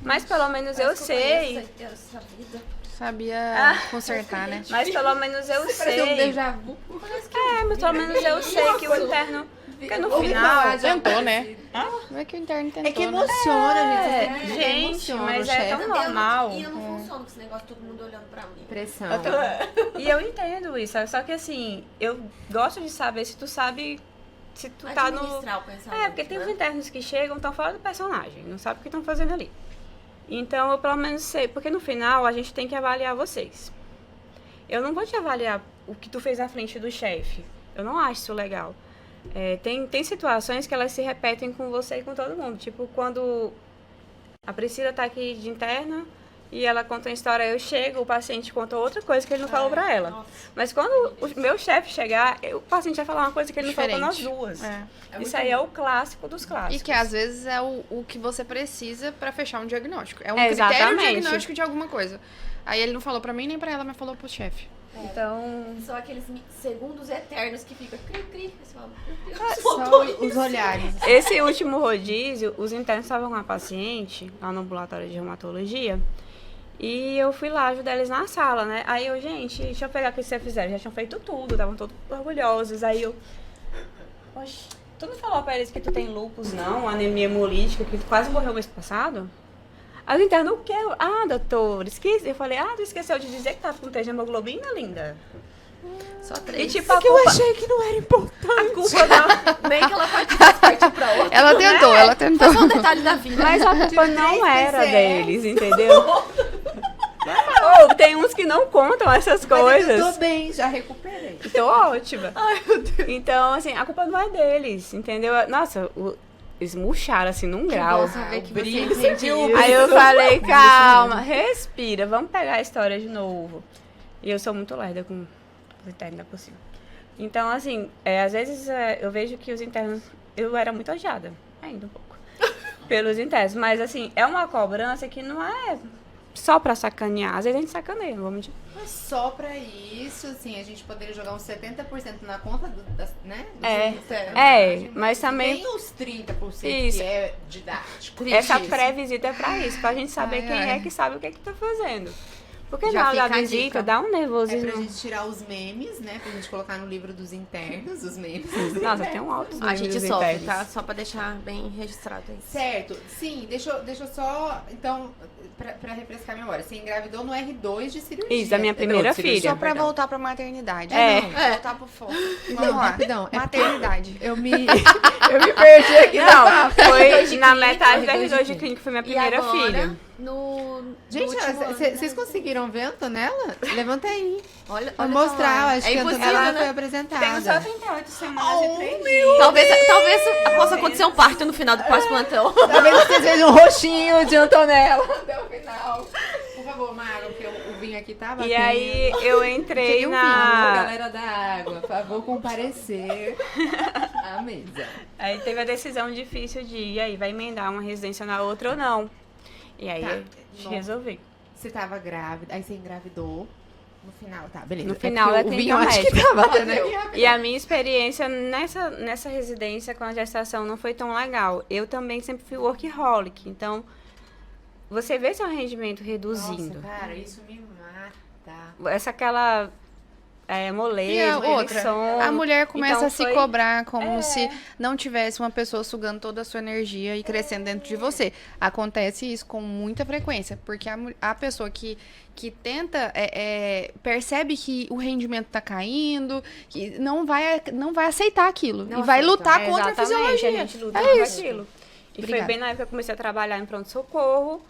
D: Mas pelo menos eu sei.
B: Essa vida.
C: Sabia consertar, né?
D: Mas pelo menos eu
A: Parece um
D: sei.
A: déjà vu.
D: Mas pelo menos eu sei que o interno. Porque no
A: Ouvi
D: final.
A: falar de-
C: Tentou, né? Não é que o interno tentou,
A: É que
C: né?
A: emociona,
D: É,
A: gente.
D: gente,
A: Emociona
D: mas
A: o
D: é
A: chefe.
D: tão normal.
B: E eu não funciono com esse negócio, todo mundo olhando pra mim.
A: Pressão.
D: E eu entendo isso. Só que assim, eu gosto de saber se tu sabe. Se tu tá no.
B: Administrar o pensamento,
D: Porque tem
B: né?
D: os internos que chegam, estão fora do personagem, não sabem o que estão fazendo ali. Então, eu pelo menos sei, porque no final a gente tem que avaliar vocês. Eu não vou te avaliar o que tu fez na frente do chefe. Eu não acho isso legal. Tem situações que elas se repetem com você e com todo mundo. Tipo, quando a Priscila tá aqui de interna e ela conta uma história, eu chego, o paciente conta outra coisa que ele não falou pra ela.
B: Nossa.
D: Mas quando o meu chefe chegar, o paciente vai falar uma coisa que ele não falou pra nós
C: Diferente.
D: duas.
C: É.
D: Isso aí é o clássico dos clássicos.
C: E que às vezes é o que você precisa pra fechar um diagnóstico. É um
D: É,
C: critério
D: exatamente.
C: diagnóstico de alguma coisa. Aí ele não falou pra mim nem pra ela, mas falou pro chefe.
D: Então,
B: São aqueles segundos eternos que fica cri-cri. Você fala, meu Deus,
A: Só
B: faltou
A: os
B: isso.
A: olhares.
D: esse último rodízio, os internos estavam com a paciente lá no ambulatório de reumatologia. E eu fui lá ajudar eles na sala, né? Aí eu, gente, deixa eu pegar o que vocês fizeram. Já tinham feito tudo, estavam todos orgulhosos. Aí eu, oxe, tu não falou pra eles que tu tem lúpus, não? Anemia hemolítica, que tu quase morreu mês passado? Aí o interno, o quê? Ah, doutor, esqueci. Eu falei, tu esqueceu de dizer que tava com 3 de hemoglobina, linda?
B: Só
D: E
B: 3.
D: tipo, a culpa...
A: que não era importante.
D: A culpa não...
B: Nem que ela partiu pra outra.
C: Ela tentou, ela tentou.
B: Só um detalhe da vida.
D: Mas a culpa não era deles, entendeu? Tem uns que não contam essas coisas.
A: Eu tô bem, já recuperei.
D: Tô ótima. Ai, meu Deus. Então, assim, a culpa não é deles, entendeu? Nossa, eles murcharam, assim, num grau.
B: Bom saber que você
A: entendeu?
D: Aí eu falei, calma, respira, vamos pegar a história de novo. E eu sou muito lerda com os internos, não é possível. Então, assim, às vezes eu vejo que os internos... Eu era muito odiada, ainda um pouco, pelos internos. Mas, assim, é uma cobrança que não é só pra sacanear. Às vezes a gente sacaneia, não vamos dizer.
A: Mas só pra isso, assim, a gente poderia jogar uns 70% na conta né?
D: Mas também...
A: Tem os 30%
D: Isso.
A: que é didático.
D: Essa pré-visita é pra isso, pra gente saber quem é que sabe o que tá fazendo. Porque
B: Já
D: na hora da
B: fica a
D: visita
B: dica.
D: dá um
A: É pra
D: nervosismo.
A: gente tirar os memes, né? Pra gente colocar no livro dos internos, os memes.
D: Nossa, tem um alto.
B: A gente sofre, tá? Só pra deixar bem registrado aí.
A: Certo, sim, deixa eu só, então, pra refrescar a memória, você engravidou no R2 de cirurgia.
D: Isso, da minha primeira
A: Não, de cirurgia,
D: filha.
C: Só pra
A: perdão.
C: voltar pra maternidade.
D: É.
C: Voltar pro foco. Vamos
A: Não,
C: lá.
A: rapidão.
C: Maternidade.
A: Eu me perdi aqui.
D: Não, foi
B: R2 de
D: na
B: clínica,
D: metade da
B: R2 de
D: R2 de clínica, foi minha
B: E
D: primeira
B: agora,
D: filha.
B: no
A: Gente,
B: último ano,
A: vocês conseguiram ver a Antonella? Levanta aí.
B: Olha,
A: Vou
B: olha
A: mostrar,
B: só.
A: eu acho
B: É
A: que a
B: impossível,
A: Antonella
B: né?
A: foi apresentada.
D: Tenho só 38 semanas e 3 dias.
B: Talvez possa acontecer um parto no final do pós-plantão.
A: Talvez vocês vejam um roxinho de Antonella até o final. Por favor, Mago, porque o vinho aqui tá batendo.
D: E aí eu entrei
A: Queria um vinho,
D: na...
A: galera da água. Por favor, comparecer à mesa.
D: Aí teve a decisão difícil de, e aí, vai emendar uma residência na outra ou não? E aí
A: Tá.
D: eu resolvi.
A: Você tava grávida, aí você engravidou. No final, tá, beleza.
D: No final da
A: o vinho
D: clínica
A: eu acho que
D: médica.
A: tá batendo aqui.
D: E a minha experiência nessa residência com a gestação não foi tão legal. Eu também sempre fui workaholic, então você vê seu rendimento reduzindo.
A: Nossa, cara, isso me mata.
D: Aquela
C: E
D: moleza,
C: a outra,
D: sono.
C: a mulher começa
D: Então
C: a se cobrar como se não tivesse uma pessoa sugando toda a sua energia e crescendo dentro de você. Acontece isso com muita frequência, porque a pessoa que tenta, percebe que o rendimento tá caindo, que não vai aceitar aquilo.
B: Não
C: e vai
B: aceita.
C: lutar contra a
D: Exatamente,
C: fisiologia.
D: a gente luta
C: É
D: contra
C: isso.
D: aquilo. E
C: Obrigada.
D: foi bem na época que eu comecei a trabalhar em pronto-socorro.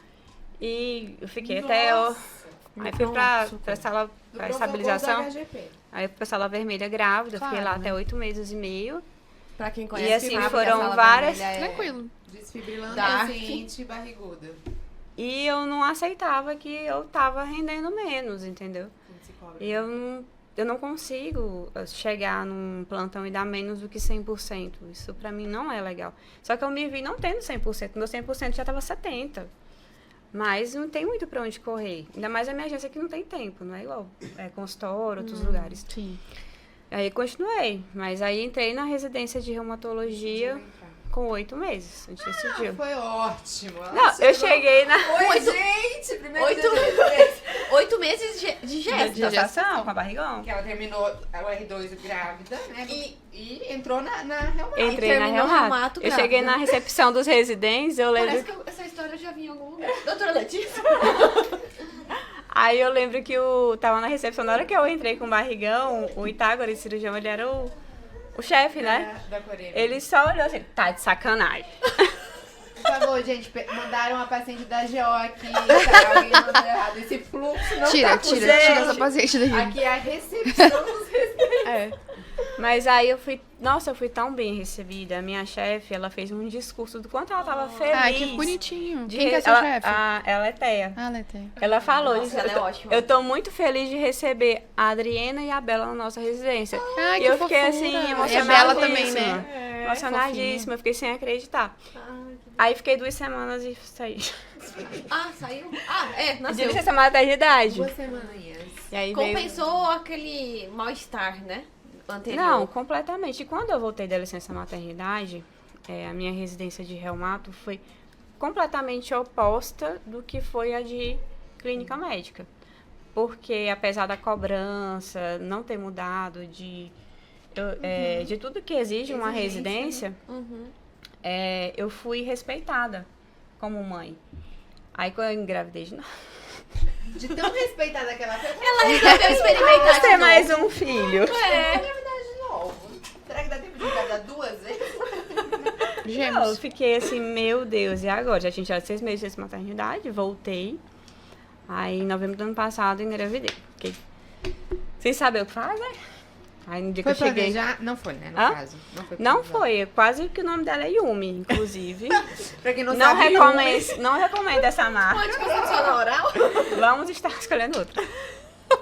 D: E eu fiquei até... Aí fui pra sala pra estabilização. Aí eu fui pra sala vermelha grávida.
C: Claro,
D: fiquei lá
C: né?
D: até 8 meses e meio.
B: Pra quem
D: E
B: conhece,
D: assim,
B: sabe,
D: foram
B: a sala
D: várias-
B: vermelha
C: Tranquilo.
A: Desfibrilando
B: Dark.
A: paciente barriguda.
D: E eu não aceitava que eu tava rendendo menos, entendeu?
A: Quando se cobra.
D: E eu não consigo chegar num plantão e dar menos do que 100%. Isso pra mim não é legal. Só que eu me vi não tendo 100%. Meu 100% já tava 70%. Mas não tem muito pra onde correr. Ainda mais a minha agência que não tem tempo. Não é igual consultório, outros lugares.
C: Sim.
D: Aí continuei. Mas aí entrei na residência de reumatologia com 8 meses. A gente decidiu.
A: Foi ótimo.
D: Não, eu cheguei na...
A: Oi, gente! Primeiro
B: 8
A: dia de residência.
B: 8 meses de gesto.
D: De gestação, com a barrigão.
A: Que ela terminou o R2 grávida, né? E entrou na Reumato.
D: Entrei na
B: terminou
D: Reumato.
B: reumato
D: Eu cheguei
B: grávida.
D: na recepção dos residentes, eu lembro...
B: Parece que essa história eu já vi em algum lugar. Doutora Letícia.
D: Aí eu lembro que tava na recepção, na hora que eu entrei com o barrigão, o Itágoras, cirurgião, ele era o chefe, né?
A: Da Coreia.
D: Ele só olhou assim, tá de sacanagem.
A: Por favor, gente, mandaram uma paciente da GO aqui, tá? Alguém mandou errado. Esse fluxo não
C: Tira
A: tá
C: essa
A: gente.
C: paciente daqui.
A: Aqui é a recepção dos residentes.
D: Mas aí eu fui tão bem recebida. A minha chefe, ela fez um discurso do quanto ela tava feliz.
C: Ah, que bonitinho.
D: de
C: Quem que é
D: re-
C: seu
D: ela,
C: chefe?
D: Ela é Teia.
C: Ah, Letéia.
D: Ela falou,
B: Nossa,
D: disse,
B: ela é ótima.
D: eu tô muito feliz de receber a Adriana e a Bela na nossa residência.
C: Ai,
D: E
C: que
D: eu fiquei
C: fofura.
D: assim,
C: E a
D: emocionadíssima.
C: Bela também, né?
D: Emocionadíssima, eu fiquei sem acreditar. Aí fiquei 2 semanas e saí.
B: Ah, saiu? Ah,
D: De
B: nasceu.
D: licença maternidade.
A: 2 semaninhas.
D: E aí veio...
B: Compensou aquele mal-estar, né? Anterior.
D: Não, completamente. E quando eu voltei da licença maternidade, a minha residência de reumato foi completamente oposta do que foi a de clínica médica. Porque apesar da cobrança não ter mudado, de tudo que exige uma residência,
B: Uhum.
D: eu fui respeitada como mãe. Aí quando eu engravidei de novo.
A: De tão respeitada que ela foi.
B: Ela resolveu experimentar de
D: Ter
B: novo.
D: mais um filho.
B: É.
A: De novo. Será que dá tempo de engravidar 2 vezes?
D: Não, eu
C: Gêmeos.
D: fiquei assim, meu Deus, e agora? Já tinha tirado 6 meses de maternidade, voltei. Aí em novembro do ano passado eu engravidei. Fiquei sem saber o que fazer. Aí no dia
A: Foi
D: que eu cheguei.
A: planejar? Não foi, né? No
D: Hã?
A: caso.
D: Não
A: planejar.
D: foi, quase que o nome dela é Yumi, inclusive.
A: Pra quem não,
D: Não
A: sabe,
D: recomendo, não recomendo essa marca.
B: Pode concepcionar oral?
D: Vamos estar escolhendo outra.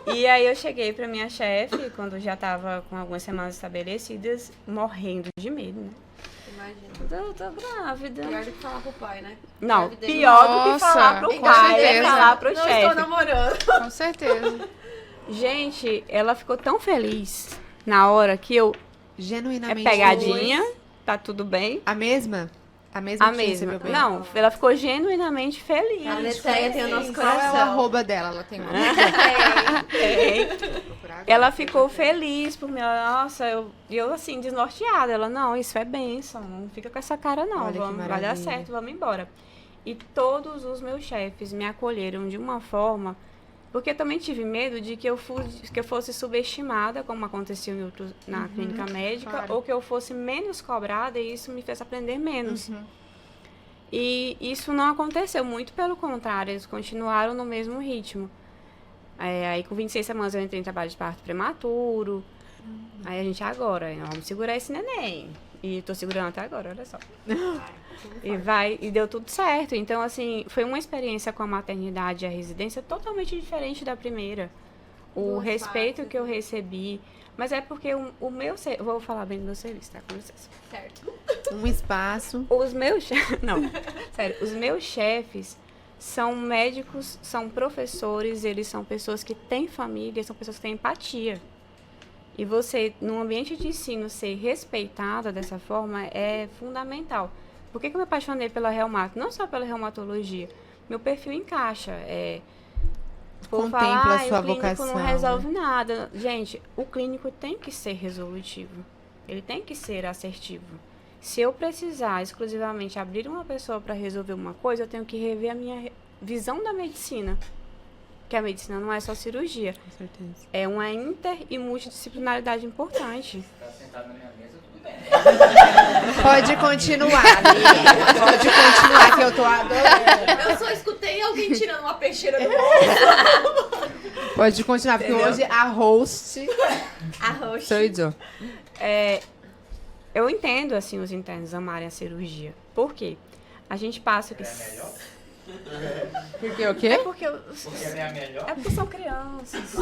D: E aí eu cheguei pra minha chefe, quando já tava com algumas semanas estabelecidas, morrendo de medo, né?
B: Imagina.
D: Eu tô grávida.
B: Pior do que falar pro pai, né?
D: Não,
B: Gravidez.
D: pior do que
C: Nossa,
D: falar pro
C: com
D: pai, é
C: certeza.
D: falar pro
B: Não estou
D: chefe.
B: namorando.
C: Com certeza.
D: Gente, ela ficou tão feliz na hora que eu... É
A: Genuinamente.
D: pegadinha, tá tudo bem.
A: A mesma? A mesma?
D: A
A: que você
D: mesma.
A: recebeu bem?
D: Não, ela ficou genuinamente feliz.
B: A Letéia tem o nosso
A: Qual é o
B: coração.
A: arroba dela? Ela tem uma.
D: Tem. Ela ficou feliz por mim. Ela, nossa, eu assim, desnorteada. Ela, não, isso é bênção. Não fica com essa cara, não.
A: Olha que
D: Vai dar
A: maravilha.
D: certo, vamos embora. E todos os meus chefes me acolheram de uma forma. Porque eu também tive medo de que eu fosse subestimada, como aconteceu em na clínica médica,
A: claro.
D: ou que eu fosse menos cobrada e isso me fez aprender menos. E isso não aconteceu, muito pelo contrário, eles continuaram no mesmo ritmo. Aí com 26 semanas eu entrei em trabalho de parto prematuro. Aí a gente agora, vamos segurar esse neném. E tô segurando até agora, olha só. E deu tudo certo. Então, assim, foi uma experiência com a maternidade e a residência totalmente diferente da primeira. O
B: Duas
D: respeito
B: partes,
D: que eu recebi. Mas é porque o meu... Vou falar bem do meu serviço, tá? Com licença.
B: Certo.
A: Um espaço.
D: Os meus chefes... Não, sério. Os meus chefes são médicos, são professores, eles são pessoas que têm família, são pessoas que têm empatia. E você, num ambiente de ensino, ser respeitada dessa forma é fundamental. Por que eu me apaixonei pela reumato? Não só pela reumatologia. Meu perfil encaixa.
A: Contempla a sua
D: o clínico
A: vocação,
D: não resolve nada. Gente, o clínico tem que ser resolutivo. Ele tem que ser assertivo. Se eu precisar exclusivamente abrir uma pessoa para resolver uma coisa, eu tenho que rever a minha visão da medicina. Que a medicina não é só cirurgia.
A: Com certeza.
D: É uma inter e multidisciplinaridade importante.
E: Tá sentado na minha mesa, tudo bem.
A: Pode continuar, amiga. Pode continuar, que eu tô adorando.
B: Eu só escutei alguém tirando uma peixeira do bolso.
A: Pode continuar, porque
D: Entendeu?
A: hoje a host
B: Arroz.
A: sou eu.
D: Eu entendo, assim, os internos amarem a cirurgia. Por quê? A gente passa o que...
E: É melhor?
A: Porque o quê?
D: É porque
E: Porque é a melhor?
D: é porque são crianças.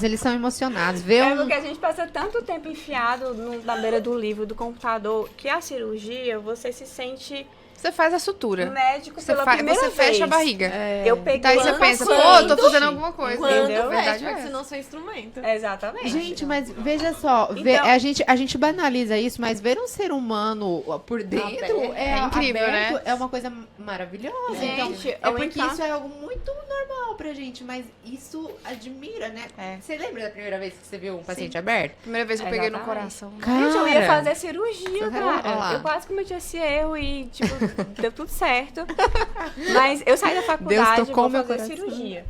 A: Eles são emocionados. Vê
D: É
A: um...
D: porque a gente passa tanto tempo enfiado na beira do livro, do computador, que a cirurgia, você se sente
C: Você faz a sutura.
D: médico
C: Você,
D: pela primeira
C: você
D: vez.
C: fecha a barriga.
D: Eu peguei...
C: Daí você
B: Quando
C: pensa,
B: foi?
C: pô, tô fazendo alguma coisa.
B: Quando
D: Entendeu?
C: A
B: veste,
C: verdade é
B: porque
C: essa.
B: senão seu instrumento.
D: Exatamente.
A: Gente, mas veja só,
D: Então-
A: a gente banaliza isso, mas ver um ser humano por dentro
B: Aberto.
A: é
C: incrível,
A: aberto,
C: né?
A: é uma coisa maravilhosa.
D: Gente,
A: então, é
D: eu
A: porque
D: entendo.
A: isso é algo muito normal pra gente, mas isso admira, né?
C: É.
A: Você lembra da primeira vez que você viu um paciente aberto?
C: Primeira vez que eu peguei no
D: Exatamente.
C: coração.
D: Gente, eu ia fazer cirurgia,
A: Olha lá.
D: cara. Eu quase cometi esse erro e, tipo, deu tudo certo. Mas eu saí da faculdade e
A: tocou
D: vou
A: meu
D: fazer
A: coração.
D: cirurgia.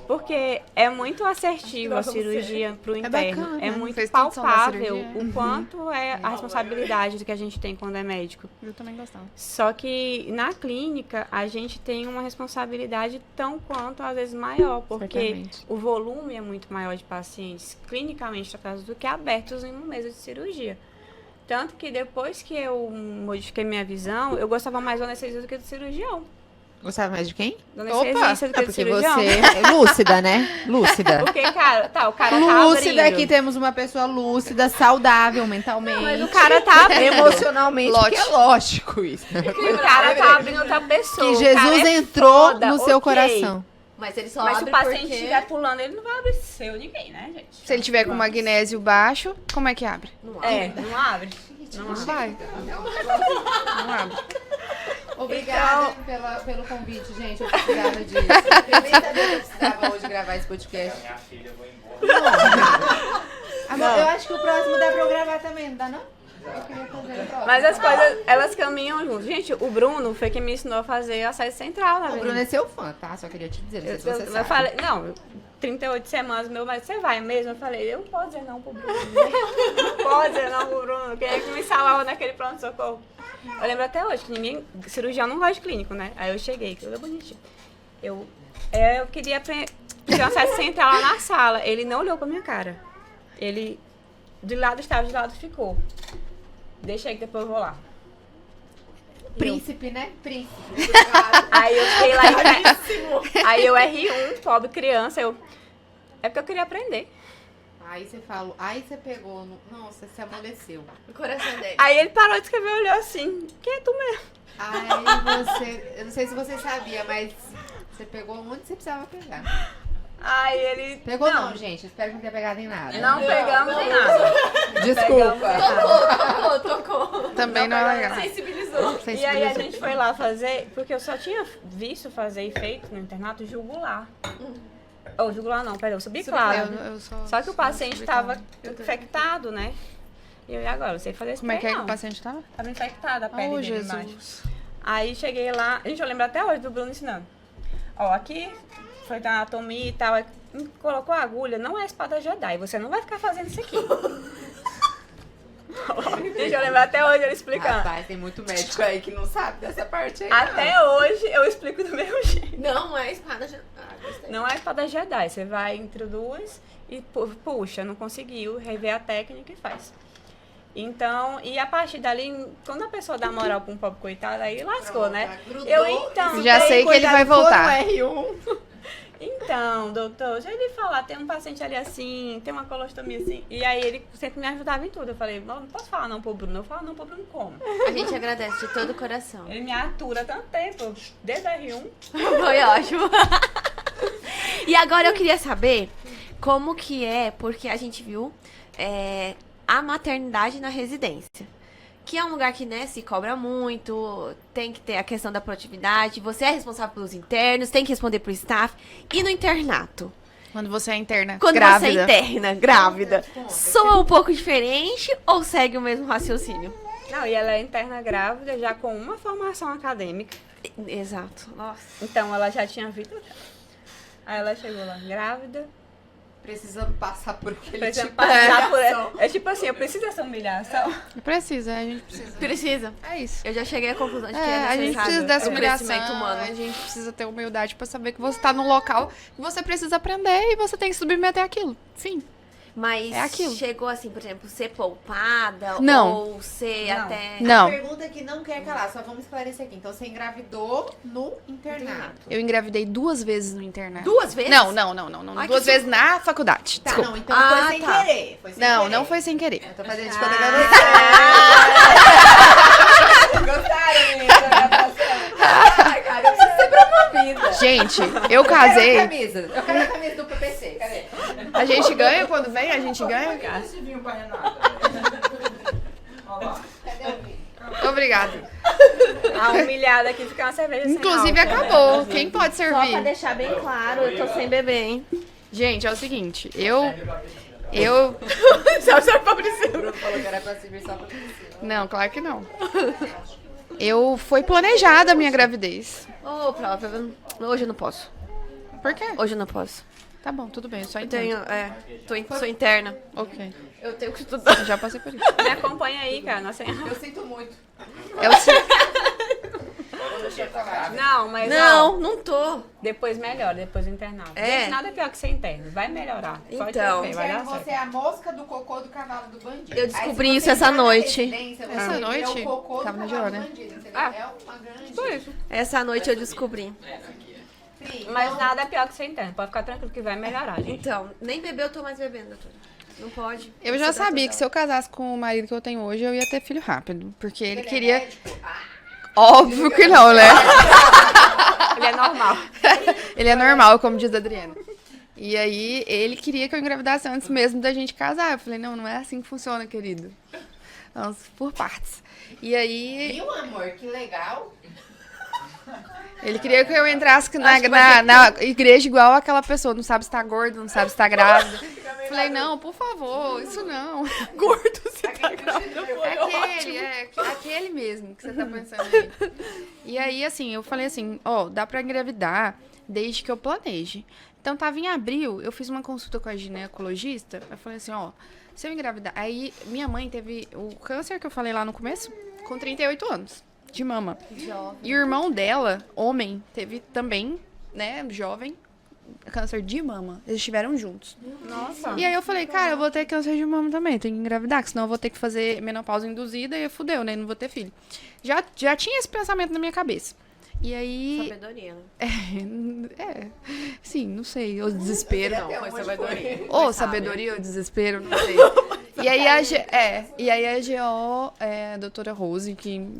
D: Porque é muito assertivo a cirurgia pro interno.
A: bacana,
D: É
A: né?
D: muito
C: Fez tudo som da
D: palpável
C: cirurgia.
D: o quanto é a responsabilidade que a gente tem quando é médico.
C: Eu também gostava.
D: Só que na clínica a gente tem uma responsabilidade tão quanto às vezes maior, porque
A: Certamente.
D: o volume é muito maior de pacientes clinicamente tratados do que abertos em uma mesa de cirurgia. Tanto que depois que eu modifiquei minha visão, eu gostava mais do anestesista do que do cirurgião.
A: Gostava mais de quem?
D: Do anestesista do que
A: É
D: do
A: porque
D: cirurgião.
A: você é lúcida, né? Lúcida.
D: Porque, cara, o cara tá
A: Lúcida,
D: abrindo.
A: aqui temos uma pessoa lúcida, saudável mentalmente.
D: Mas o cara tá abrindo.
A: Emocionalmente,
C: Lote.
A: porque é lógico isso.
D: O cara tá abrindo outra pessoa.
A: Que
D: o cara
A: Jesus
D: é
A: entrou
D: foda,
A: no seu
D: ok.
A: coração.
B: Mas ele só
D: Mas se
B: abre
D: o paciente
B: porque...
D: estiver pulando, ele não vai abrir seu ninguém, né, gente?
C: Se ele tiver com magnésio baixo, como é que abre?
B: Não
D: É,
B: abre.
D: não abre. Não
C: Não
D: abre.
C: vai. Não abre.
A: Obrigada pelo convite, gente. Eu precisava disso. Eu nem sabia que eu precisava hoje gravar esse podcast.
E: Minha filha, eu vou embora.
A: Amor, eu acho que o próximo dá pra eu gravar também, não dá não?
D: Mas as coisas, elas caminham juntas. Gente, o Bruno foi quem me ensinou a fazer a sede central, na
A: O
D: verdade.
A: Bruno é seu fã, tá? Só queria te dizer, não sei se você
D: Eu
A: sabe.
D: falei, não, 38 semanas, meu marido, você vai mesmo? Eu falei, eu não posso dizer não pro Bruno. Não posso dizer não pro Bruno. Quem é que me salvava naquele pronto-socorro? Eu lembro até hoje que cirurgião não gosta de clínico, né? Aí eu cheguei, tudo bonitinho. Eu queria fazer uma sede central lá na sala. Ele não olhou pra minha cara. Ele de lado estava, de lado ficou. Deixa aí que depois eu vou lá.
A: Príncipe, né? Príncipe.
D: Aí eu fiquei lá Aí eu R1, pobre criança, é porque eu queria aprender.
A: Aí você falou, aí você pegou, nossa, você amoleceu.
B: O coração dele.
D: Aí ele parou de escrever e olhou assim, quem é tu mesmo?
A: Aí eu não sei se você sabia, mas você pegou onde você precisava pegar.
D: Aí ele...
A: Pegou não, gente, espero que não tenha pegado em nada.
D: Não pegamos em nada.
A: Desculpa.
B: Tocou.
C: Também não é legal.
B: Sensibilizou.
D: E aí a gente foi lá fazer, porque eu só tinha visto fazer e feito no internato jugular. Ou jugular não, perdão, subclávio. Só que o paciente estava infectado, né? E eu, e agora? Eu sei fazer esse
C: Como é que
D: não.
C: o paciente tava?
D: Tava infectada a pele
C: Oh,
D: dele embaixo.
C: Jesus.
D: Aí cheguei lá, gente, eu lembro até hoje do Bruno ensinando. Ó, aqui foi da anatomia e tal, aí colocou a agulha, não é espada Jedi, você não vai ficar fazendo isso aqui. Gente, eu lembro até hoje ele explicando.
A: Rapaz, tem muito médico aí que não sabe dessa parte aí.
D: Até hoje eu explico do mesmo jeito.
B: Não é espada de... gostei.
D: Não é espada Jedi, você vai, introduz e puxa, não conseguiu, rever a técnica e faz. Então, e a partir dali, quando a pessoa dá moral pra um pobre coitado, aí lascou, né?
A: Grudou,
D: Eu então.
C: Já sei que ele vai voltar.
D: Então, doutor, deixa ele falar, tem um paciente ali assim, tem uma colostomia assim. E aí ele sempre me ajudava em tudo. Eu falei, não posso falar não pro Bruno. Eu falo não pro Bruno como?
B: A gente agradece de todo o coração.
D: Ele me atura há tanto tempo, desde R1.
B: Foi ótimo. E agora eu queria saber como que é, porque a gente viu a maternidade na residência. Que é um lugar que, né, se cobra muito, tem que ter a questão da produtividade, você é responsável pelos internos, tem que responder pro staff. E no internato?
C: Quando você é interna,
B: Quando
C: grávida.
B: você é interna, grávida, soa um pouco diferente ou segue o mesmo raciocínio?
D: Não, e ela é interna grávida, já com uma formação acadêmica.
B: Exato. Nossa.
D: Então, ela já tinha vida. Aí ela chegou lá, grávida.
A: Precisando passar por aquele
D: Precisa
A: tipo
D: passar por...
A: humilhação.
D: É tipo assim, eu preciso dessa humilhação.
C: Precisa, a gente precisa.
B: Precisa.
C: É isso.
B: Eu já cheguei à conclusão de que
C: É, a gente
B: necessário
C: precisa dessa
B: o crescimento
C: humilhação,
B: humano.
C: a gente precisa ter humildade pra saber que você tá num local que você precisa aprender e você tem que submeter aquilo. Fim.
B: Mas
C: É aquilo.
B: chegou assim, por exemplo, ser poupada
C: Não.
B: ou ser
D: Não.
B: até...
C: Não,
A: Pergunta que não quer calar, só vamos esclarecer aqui. Então, você engravidou no internato.
C: eu engravidei 2 vezes no internato.
B: 2 vezes?
C: Não.
B: Ai,
C: 2
B: que
C: vezes na faculdade.
A: Tá,
C: Desculpa.
A: não, então
B: Ah,
A: foi sem
B: tá.
A: querer. Foi sem
C: Não,
A: querer.
C: não foi sem querer.
A: Eu tô fazendo de conta que eu não Gostaram, menina? Ai, cara, eu preciso ser promovida.
C: Gente, eu
A: Eu quero a
C: casei.
A: camisa. Eu quero a camisa do PPC. Cadê?
C: A gente ganha quando vem, a gente ganha.
E: Cadê esse vinho pra Renata? Olha lá.
A: Cadê o vinho?
C: Obrigada.
D: A humilhada aqui fica uma cerveja sem
C: Inclusive
D: álcool, né?
C: acabou. Quem pode
B: Só pra
C: servir?
B: deixar bem claro, eu tô sem beber, hein?
C: Gente, é o seguinte, eu
B: Só pra precisar.
A: O Bruno falou que era pra servir só pra PPC.
C: não, claro que não. Foi planejada a minha gravidez.
B: Ô, prova, hoje eu não posso.
C: Por quê?
B: Hoje eu não posso.
C: Tá bom, tudo bem, eu só
B: Eu
C: entendo.
B: tenho, sou interna.
C: Ok,
B: Eu tenho que estudar.
C: eu já passei por isso.
D: Me acompanha aí, cara. Nossa,
A: Eu sinto muito.
C: É o se-
D: não, mas
B: Não tô.
D: depois melhora, depois do internato.
B: É.
D: Gente, nada pior que ser interno. Vai melhorar. Pode
B: Então.
D: ter fé, vai dar
A: Interno, você
D: certo.
A: é a mosca do cocô do cavalo do bandido.
B: Eu descobri
A: Aí, se
B: isso
A: você
B: essa
A: entrar na
B: noite.
A: residência, você
C: Essa
A: vê
C: noite?
A: o cocô do
C: Tava no
A: cavalo
C: jornal,
A: do
C: né?
A: bandido, entendeu?
D: Ah.
A: É uma grande...
D: Por isso.
B: Essa noite eu descobri.
A: Sim,
D: Mas
A: então,
D: nada pior que ser interno. Pode ficar tranquilo que vai melhorar, gente.
B: Então, nem beber eu tô mais bebendo, doutora. Não pode.
C: Eu já sabia que se eu casasse com o marido que eu tenho hoje, eu ia ter filho rápido. Porque ele
A: é
C: queria.
A: médico? Ah,
C: Óbvio que não, né?
D: Ele é normal.
C: Ele é normal, como diz a Adriana. E aí, ele queria que eu engravidasse antes mesmo da gente casar. Eu falei, não é assim que funciona, querido. Vamos por partes. E aí,
A: viu, amor? Que legal.
C: ele queria que eu entrasse na igreja igual aquela pessoa. Não sabe se tá gorda, não sabe se tá grávida. Falei, não, por favor, isso não.
B: Gordo, você tá
C: Aquele mesmo que você tá pensando aí. E aí, assim, eu falei assim, ó, dá pra engravidar desde que eu planeje. Então, tava em abril, eu fiz uma consulta com a ginecologista, eu falei assim, ó, se eu engravidar... Aí, minha mãe teve o câncer que eu falei lá no começo, com 38 anos, de mama.
A: Jovem.
C: E o irmão dela, homem, teve também, né, jovem, câncer de mama. Eles estiveram juntos.
D: Nossa.
C: E aí eu falei, cara, eu vou ter câncer de mama também, tenho que engravidar, que senão eu vou ter que fazer menopausa induzida e fudeu, né? Não vou ter filho. Já tinha esse pensamento na minha cabeça. E aí.
B: Sabedoria, né?
C: Sim, não sei, o desespero.
B: Não, foi sabedoria.
C: Ou sabedoria ou desespero, não sei. E aí a GO, a doutora Rose, que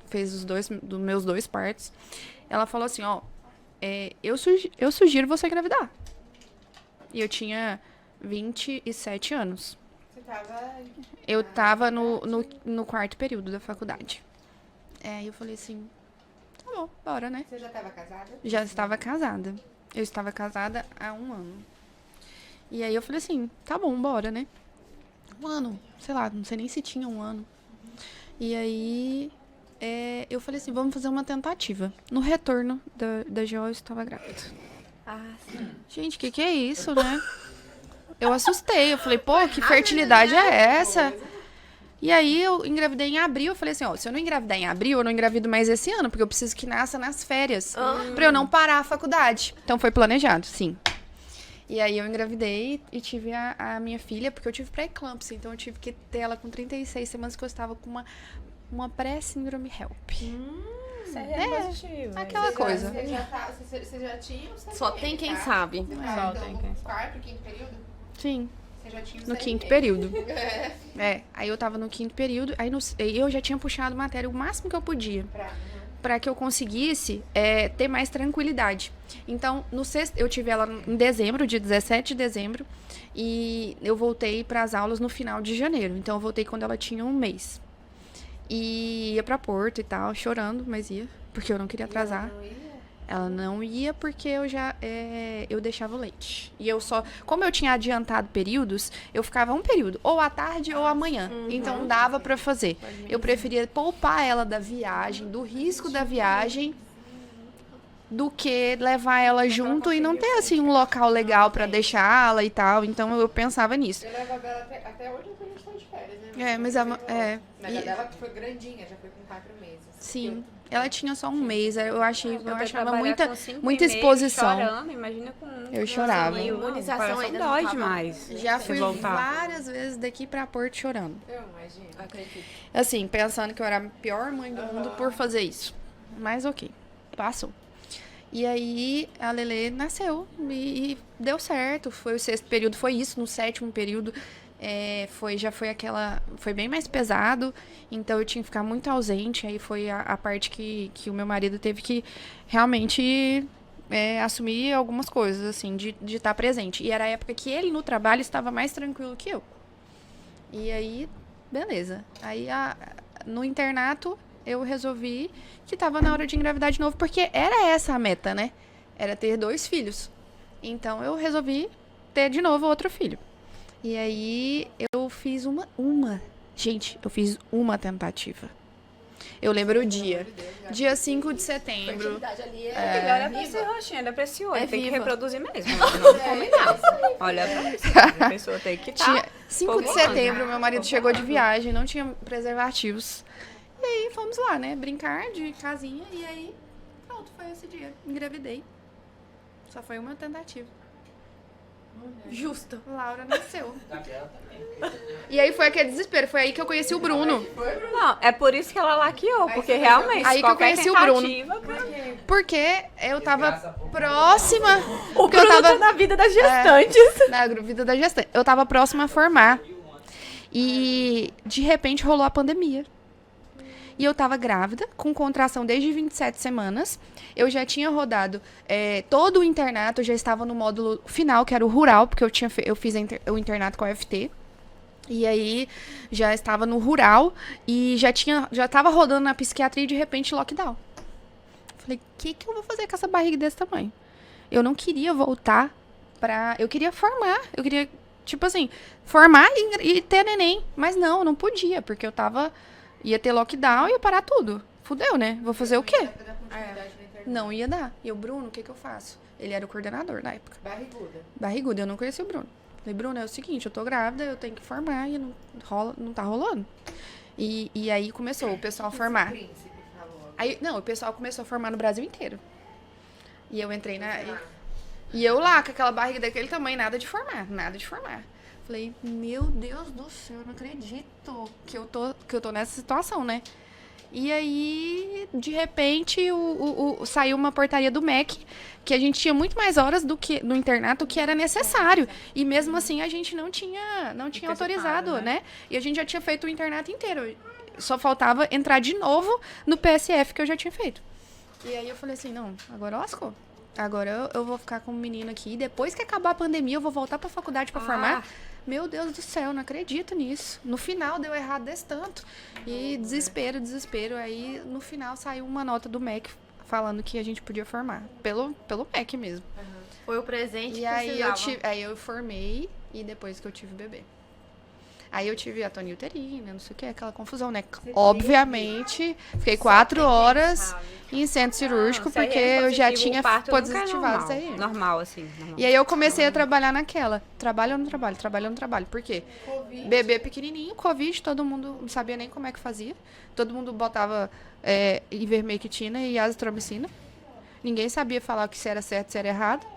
C: fez dos meus 2 partos, ela falou assim, ó, eu sugiro você engravidar. E eu tinha 27 anos.
A: Você tava...
C: Eu tava no 4º período da faculdade. Aí eu falei assim, tá bom, bora, né?
A: Você já tava casada?
C: Já estava casada. Eu estava casada há 1 ano. E aí eu falei assim, tá bom, bora, né? 1 ano, sei lá, não sei nem se tinha 1 ano. E aí eu falei assim, vamos fazer uma tentativa. No retorno da GO eu estava grávida.
B: Ah, sim.
C: Gente, que é isso, né? Eu assustei, eu falei, pô, que fertilidade é essa? E aí eu engravidei em abril, eu falei assim, ó, se eu não engravidar em abril, eu não engravido mais esse ano, porque eu preciso que nasça nas férias, pra eu não parar a faculdade. Então foi planejado, sim. E aí eu engravidei e tive a minha filha, porque eu tive pré-eclâmpsia, então eu tive que ter ela com 36 semanas, que eu estava com uma pré-síndrome HELP.
D: Isso é positivo.
C: Aquela coisa.
A: Você já tinha o CRM,
B: Só tem quem
A: tá?
B: sabe.
A: Então,
D: tem quem
A: no 4º, 5º período,
C: Sim,
A: você já tinha o
C: no
A: CRM.
C: 5º período. Aí eu tava no 5º período, aí eu já tinha puxado matéria o máximo que eu podia. Pra que eu conseguisse ter mais tranquilidade. Então, no sexto, eu tive ela em dezembro, dia 17 de dezembro, e eu voltei para as aulas no final de janeiro. Então, eu voltei quando ela tinha 1 mês. E ia pra Porto e tal, chorando, mas ia, porque eu não queria atrasar. Ela não ia porque eu deixava o leite. E como eu tinha adiantado períodos, eu ficava um período, ou à tarde ou amanhã. Então dava pra fazer. Eu preferia poupar ela da viagem, do risco da viagem, do que levar ela junto e não ter assim um local legal pra deixá-la e tal. Então eu pensava nisso.
A: Eu levo a Bela até hoje que a gente tá de férias, né?
C: Mas
A: Mas a dela foi grandinha, já foi com 4 meses.
C: sim. Ela tinha só 1 mês, eu achava
D: trabalhar com 5
C: muita
D: e meio,
C: exposição.
D: Chorando, imagina com
C: Eu chorava.
B: E imunização ainda não
D: dói
B: tava.
D: demais.
C: Já
D: se
C: fui
D: voltar.
C: várias vezes daqui pra Porto chorando.
A: Eu imagino.
B: Acredito.
C: Assim, pensando que eu era a pior mãe do mundo por fazer isso. Mas ok, passou. E aí a Lelê nasceu e deu certo. Foi o 6º período, foi isso. No 7º período foi bem mais pesado. Então eu tinha que ficar muito ausente. Aí foi a parte que o meu marido teve que realmente assumir algumas coisas, assim, de estar presente. E era a época que ele no trabalho estava mais tranquilo que eu. E aí, beleza. Aí no internato eu resolvi que estava na hora de engravidar de novo, porque era essa a meta, né? Era ter 2 filhos. Então eu resolvi ter de novo outro filho. E aí eu fiz Gente, eu fiz uma tentativa. Eu lembro o dia. Dia 5 de setembro.
B: Fertilidade ali
D: Melhor é pra ser roxinha, é pra esse olho.
B: É
D: Tem que
B: viva.
D: reproduzir mesmo. Não combinar. Olha pra isso. A pessoa tem que estar.
C: Tinha 5 de
D: Pouco
C: setembro, meu marido chegou de viagem, não tinha preservativos. E aí fomos lá, né? Brincar de casinha. E aí, pronto, foi esse dia. Engravidei. Só foi uma tentativa.
B: Justo.
C: Laura nasceu.
E: Gabriela também.
C: E aí foi aquele desespero. Foi aí que eu conheci o Bruno.
D: Não, é por isso que ela laqueou, porque realmente
C: Aí que eu
D: qualquer
C: conheci o Bruno.
D: tentativa,
C: Porque eu tava próxima.
B: O
C: Porque eu
B: Bruno
C: tava
B: tá na vida das gestantes.
C: na vida da gestante. Eu tava próxima a formar. E de repente rolou a pandemia. E eu tava grávida, com contração desde 27 semanas. Eu já tinha rodado todo o internato, eu já estava no módulo final, que era o rural, porque eu fiz o internato com a UFT. E aí já estava no rural e já tava rodando na psiquiatria e de repente lockdown. Falei, o que eu vou fazer com essa barriga desse tamanho? Eu não queria voltar eu queria formar, eu queria tipo assim, formar e ter neném. Mas não podia, porque ia ter lockdown e ia parar tudo. Fudeu, né? Vou fazer o quê? Não ia dar. E o Bruno, o que eu faço? Ele era o coordenador na época. Barriguda, eu não conhecia o Bruno. Falei, Bruno, é o seguinte, eu tô grávida, eu tenho que formar e não tá rolando. E aí começou o pessoal a formar. Aí, não, o pessoal começou a formar no Brasil inteiro. E eu entrei E eu lá, com aquela barriga daquele tamanho, nada de formar. Falei, meu Deus do céu, eu não acredito que eu tô nessa situação, né? E aí, de repente, saiu uma portaria do MEC que a gente tinha muito mais horas do que no internato que era necessário. E mesmo assim, a gente não tinha autorizado, né? E a gente já tinha feito o internato inteiro. Só faltava entrar de novo no PSF que eu já tinha feito. E aí eu falei assim, não, agora lascou. Agora eu vou ficar com o menino aqui. Depois que acabar a pandemia, eu vou voltar pra faculdade pra formar. Meu Deus do céu, não acredito nisso. No final deu errado desse tanto. E desespero. Aí no final saiu uma nota do MEC falando que a gente podia formar. Pelo MEC mesmo.
B: Foi o presente
C: e
B: que
C: aí eu formei e depois que eu tive bebê. Aí eu tive a tônia uterina, não sei o que, aquela confusão, né? Obviamente, fiquei 4 horas em centro cirúrgico, porque eu já tinha positivado isso aí.
D: Normal, assim. Normal.
C: E aí eu comecei a trabalhar naquela. Trabalho ou não trabalho. Por quê?
A: Covid.
C: Bebê pequenininho, Covid, todo mundo não sabia nem como é que fazia. Todo mundo botava ivermectina e azitromicina. Ninguém sabia falar que se era certo, se era errado.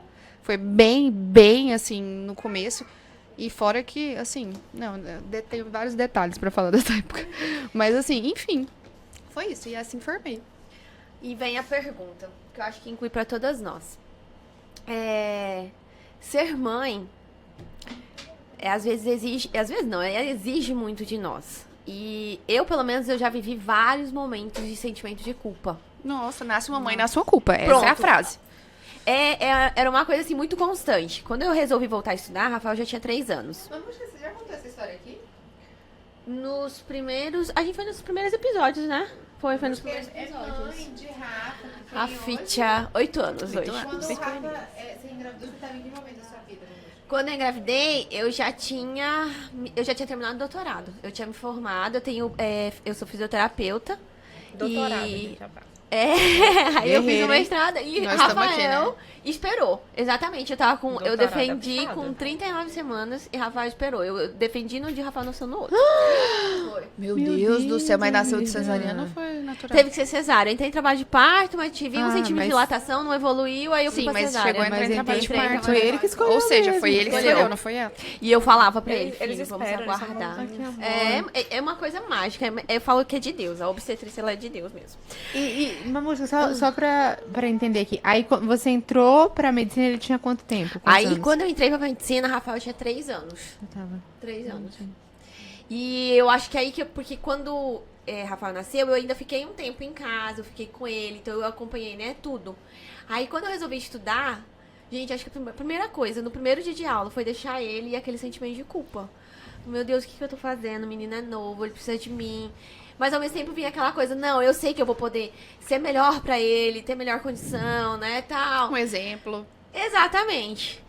C: Foi bem, assim, no começo. E fora que, assim, tem vários detalhes pra falar dessa época. Mas, assim, enfim, foi isso. E assim formei.
B: E vem a pergunta, que eu acho que inclui pra todas nós. Ser mãe, às vezes exige muito de nós. E eu, pelo menos, eu já vivi vários momentos de sentimento de culpa.
C: Nossa, nasce uma mãe na sua culpa.
B: Pronto.
C: Essa é a frase.
B: Era uma coisa, assim, muito constante. Quando eu resolvi voltar a estudar, Rafael já tinha 3 anos.
A: Mas, você já contou essa história aqui?
B: Nos primeiros... A gente foi nos primeiros episódios, né? Foi nos primeiros episódios.
A: Mãe de Rafa.
B: Rafa tinha 8 anos hoje.
A: Quando o Rafa você engravidou, você estava em que momento da sua vida?
B: Quando eu engravidei, eu já tinha terminado o doutorado. Eu tinha me formado, eu sou fisioterapeuta.
D: Doutorado,
B: E...
D: gente, já tá.
B: Aí eu fiz o mestrado e
C: Nós estamos aqui,
B: Rafael
C: né?
B: esperou. Exatamente, eu
D: Doutorado
B: defendi
D: é puxado.
B: com 39 semanas e Rafael esperou. Eu defendi num dia, Rafael nasceu no outro.
C: Meu Deus do céu, mas nasceu de cesariana ou foi natural?
B: Teve que ser cesárea. Eu entrei em trabalho de parto, mas tive 1 centímetro de
F: mas-
B: dilatação, não evoluiu, aí eu fui
C: Sim,
B: pra
C: mas
B: cesárea.
C: chegou a entrar
F: Mas
C: em trabalho de
B: entrei em
C: parto.
B: trabalho
F: Foi ele que escolheu.
C: Ou seja,
F: mesmo.
C: foi ele que escolheu, não foi ela.
B: E eu falava pra ele,
D: Eles
B: filho, vamos
D: esperam, eles
B: aguardar.
F: falam, "Ai, que amor."
B: É uma coisa mágica. Eu falo que é de Deus. A obstetrícia, ela é de Deus mesmo.
F: Mamusca, só pra entender aqui. Aí, quando você entrou pra medicina, ele tinha quanto tempo? Quantos
B: Aí,
F: anos?
B: quando eu entrei pra medicina, Rafael tinha 3 anos.
F: Eu tava.
B: 3 anos. E eu acho que porque quando Rafael nasceu, eu ainda fiquei um tempo em casa, eu fiquei com ele, então eu acompanhei, né, tudo. Aí, quando eu resolvi estudar, gente, acho que a primeira coisa, no primeiro dia de aula, foi deixar ele e aquele sentimento de culpa. Meu Deus, o que eu tô fazendo? O menino é novo, ele precisa de mim. Mas ao mesmo tempo vinha aquela coisa, não, eu sei que eu vou poder ser melhor pra ele, ter melhor condição, né, tal.
C: Um exemplo.
B: Exatamente.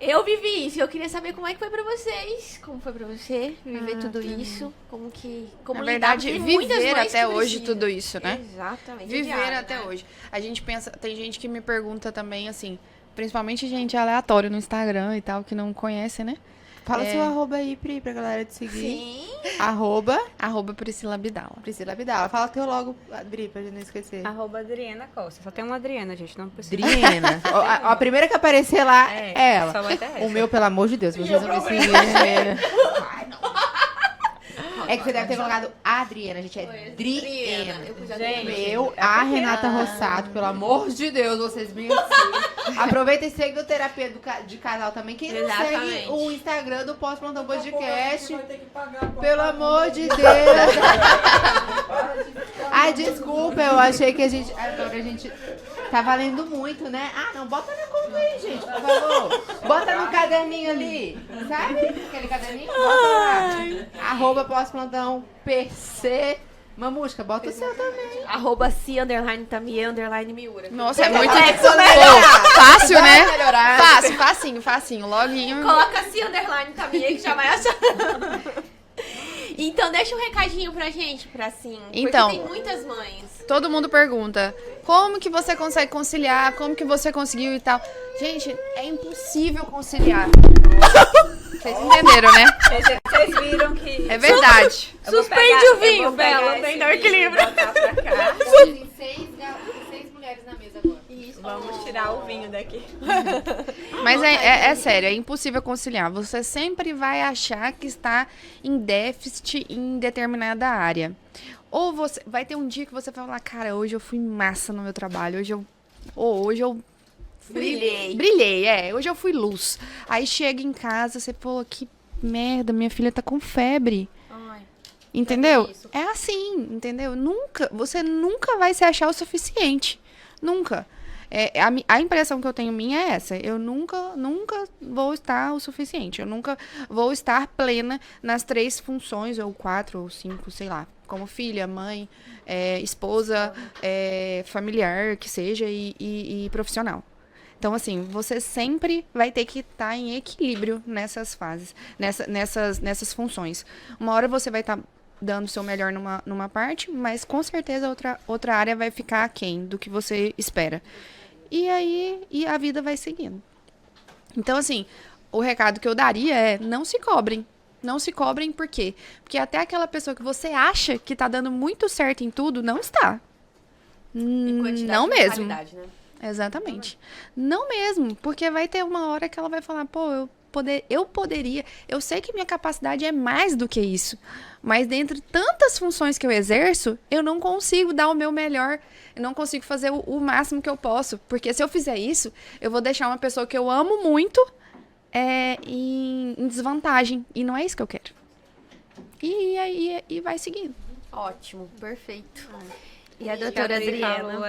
B: Eu vivi isso, eu queria saber como é que foi pra vocês. Como foi pra você viver tudo isso? Como
C: Na
B: lidar,
C: verdade,
B: porque tem muitas
C: viver
B: mães
C: até
B: que
C: hoje
B: precisam.
C: tudo isso, né?
B: Exatamente.
C: Viver
B: diário,
C: até
B: né?
C: hoje. A gente pensa, tem gente que me pergunta também, assim, principalmente gente aleatória no Instagram e tal, que não conhece, né?
F: Fala seu arroba aí, Pri, pra galera te seguir.
B: Sim.
F: Arroba
C: Priscila Bidala.
F: Priscila Bidala. Fala teu logo, Adri, pra gente não esquecer.
D: @Adriana Costa. Só tem uma Adriana, gente. Não precisa.
F: Adriana. a primeira que aparecer lá é ela.
D: Só vai ter essa.
F: O meu, pelo amor de Deus, vocês não me seguirem. É que você deve ter colocado Adriana, gente. É Driena.
B: Eu pus a
D: Gente,
B: Adriana.
F: Meu, a Renata Rossato, pelo amor de Deus, vocês me sigam. Aproveita e segue o Terapia de Casal também. Quem não segue
B: Exatamente.
F: o Instagram do Pós Plantão Podcast,
E: Vai ter que pagar,
F: pelo amor de Deus. Ai, desculpa, eu achei que agora a gente tá valendo muito, né? Ah, não, bota na conta aí, gente, por favor. Bota no caderninho ali, sabe? Aquele caderninho, bota lá. @Pós-Plantão PC
A: Mamusca, bota o seu também.
B: @C_Tamie_Miura.
C: Nossa, é muito
A: melhorar.
C: fácil, né?
A: Vai melhorar.
C: Fácil, facinho. Loguinho.
B: Coloca C_Tamie que já vai achar. Então, deixa um recadinho pra gente,
C: Então.
B: porque tem muitas mães.
C: Todo mundo pergunta, como que você consegue conciliar? Como que você conseguiu e tal? Gente, é impossível conciliar. Vocês entenderam, né?
D: Vocês viram que...
C: É verdade.
B: Suspende o vinho, Bela, vem dar equilíbrio.
D: Botar pra cá.
A: Tem 6 mulheres na mesa agora.
D: Vamos tirar o vinho daqui.
C: Mas é sério, é impossível conciliar. Você sempre vai achar que está em déficit em determinada área. Ou você vai ter um dia que você vai falar, cara, hoje eu fui massa no meu trabalho, hoje eu brilhei, hoje eu fui luz. Aí chega em casa, você falou, que merda, minha filha tá com febre.
B: Ai,
C: Entendeu?
B: isso.
C: É assim, entendeu? Você nunca vai se achar o suficiente. Nunca. A impressão que eu tenho minha é essa. Eu nunca vou estar o suficiente. Eu nunca vou estar plena nas 3 funções, ou 4, ou 5, sei lá. Como filha, mãe, esposa, familiar, que seja, e profissional. Então, assim, você sempre vai ter que estar em equilíbrio nessas fases, nessas funções. Uma hora você vai estar dando o seu melhor numa parte, mas com certeza outra área vai ficar aquém do que você espera. E aí a vida vai seguindo. Então, assim, o recado que eu daria é não se cobrem. Não se cobrem por quê? Porque até aquela pessoa que você acha que tá dando muito certo em tudo, não está. Não mesmo.
B: Né?
C: Exatamente. Não mesmo, porque vai ter uma hora que ela vai falar, pô, eu poderia, eu sei que minha capacidade é mais do que isso, mas dentre tantas funções que eu exerço, eu não consigo dar o meu melhor, eu não consigo fazer o máximo que eu posso, porque se eu fizer isso, eu vou deixar uma pessoa que eu amo muito em desvantagem, e não é isso que eu quero. E aí vai seguindo.
B: Ótimo, perfeito. E
D: E
B: a
D: a
B: doutora
D: Adri
B: Adriana?
D: falou,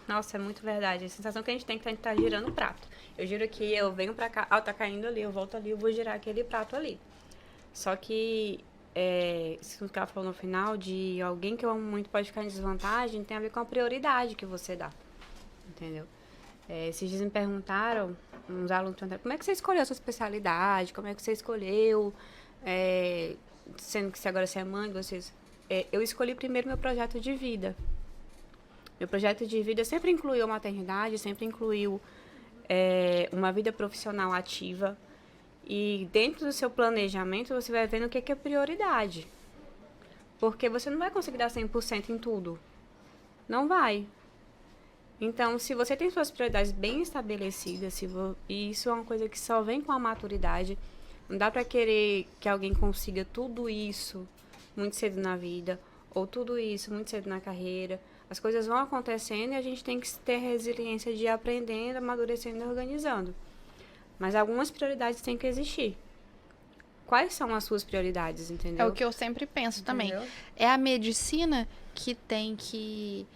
D: nossa, é muito verdade. A sensação que a gente tem que estar girando o prato. Eu giro aqui, eu venho pra cá, tá caindo ali, eu volto ali, eu vou girar aquele prato ali. Só que, isso que ela falou no final, de alguém que eu amo muito pode ficar em desvantagem, tem a ver com a prioridade que você dá. Entendeu? Esses dias me perguntaram, uns alunos perguntaram, como é que você escolheu a sua especialidade? Como é que você escolheu? Sendo que agora você é mãe, eu escolhi primeiro meu projeto de vida. Meu projeto de vida sempre incluiu a maternidade, sempre incluiu uma vida profissional ativa. E dentro do seu planejamento, você vai vendo o que é prioridade. Porque você não vai conseguir dar 100% em tudo. Não vai. Então, se você tem suas prioridades bem estabelecidas, e isso é uma coisa que só vem com a maturidade, não dá pra querer que alguém consiga tudo isso muito cedo na vida, ou tudo isso muito cedo na carreira. As coisas vão acontecendo e a gente tem que ter resiliência de ir aprendendo, amadurecendo e organizando. Mas algumas prioridades têm que existir. Quais são as suas prioridades, entendeu?
C: É o que eu sempre penso também.
B: Entendeu?
C: É a medicina que tem que...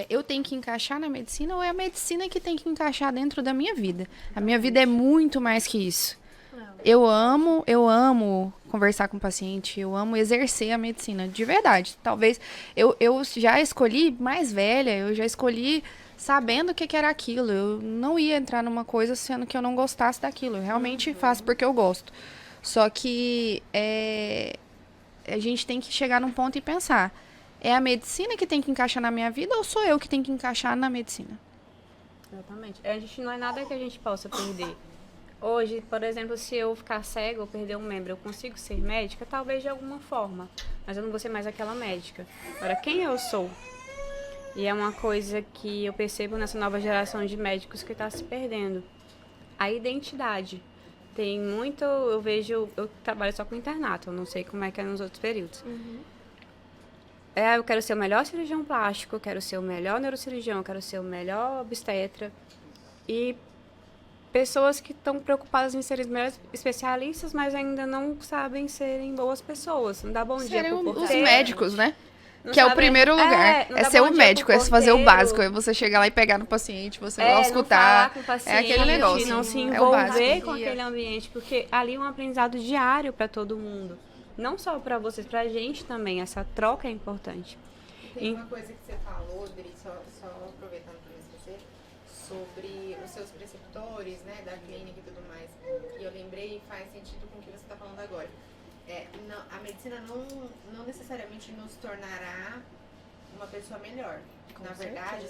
C: eu tenho que encaixar na medicina ou é a medicina que tem que encaixar dentro da minha vida? A minha vida é muito mais que isso. Eu amo conversar com o paciente, eu amo exercer a medicina, de verdade. Talvez eu já escolhi mais velha, eu já escolhi sabendo o que era aquilo. Eu não ia entrar numa coisa sendo que eu não gostasse daquilo. Eu realmente faço porque eu gosto. Só que a gente tem que chegar num ponto e pensar, é a medicina que tem que encaixar na minha vida ou sou eu que tenho que encaixar na medicina?
D: Exatamente. A gente não é nada que a gente possa perder. Hoje, por exemplo, se eu ficar cega ou perder um membro, eu consigo ser médica? Talvez de alguma forma. Mas eu não vou ser mais aquela médica. Agora, quem eu sou? E é uma coisa que eu percebo nessa nova geração de médicos que está se perdendo. A identidade. Tem muito, eu trabalho só com internato, eu não sei como é que é nos outros períodos. Eu quero ser o melhor cirurgião plástico, eu quero ser o melhor neurocirurgião, eu quero ser o melhor obstetra. E pessoas que estão preocupadas em serem os melhores especialistas, mas ainda não sabem serem boas pessoas. Não dá bom dia
C: Serem
D: pro
C: os
D: porteiro.
C: médicos, né?
D: Não
C: Que é o
D: sabem-
C: primeiro lugar.
D: não
C: É
D: dá
C: ser
D: bom
C: o
D: dia
C: médico,
D: pro
C: é fazer o
D: porteiro.
C: básico. É você chegar lá e pegar no paciente, você não
D: Não
C: escutar.
D: falar com o paciente,
C: aquele negócio.
D: não se
C: É o
D: envolver
C: básico.
D: com aquele ambiente, porque ali é um aprendizado diário para todo mundo. Não só pra vocês, pra gente também. Essa troca é importante.
A: Tem uma coisa que você falou, Dri, só aproveitando para não esquecer, sobre os seus preceptores, né, da clínica e tudo mais. E eu lembrei, faz sentido com o que você está falando agora. A medicina não necessariamente nos tornará uma pessoa melhor. Na verdade,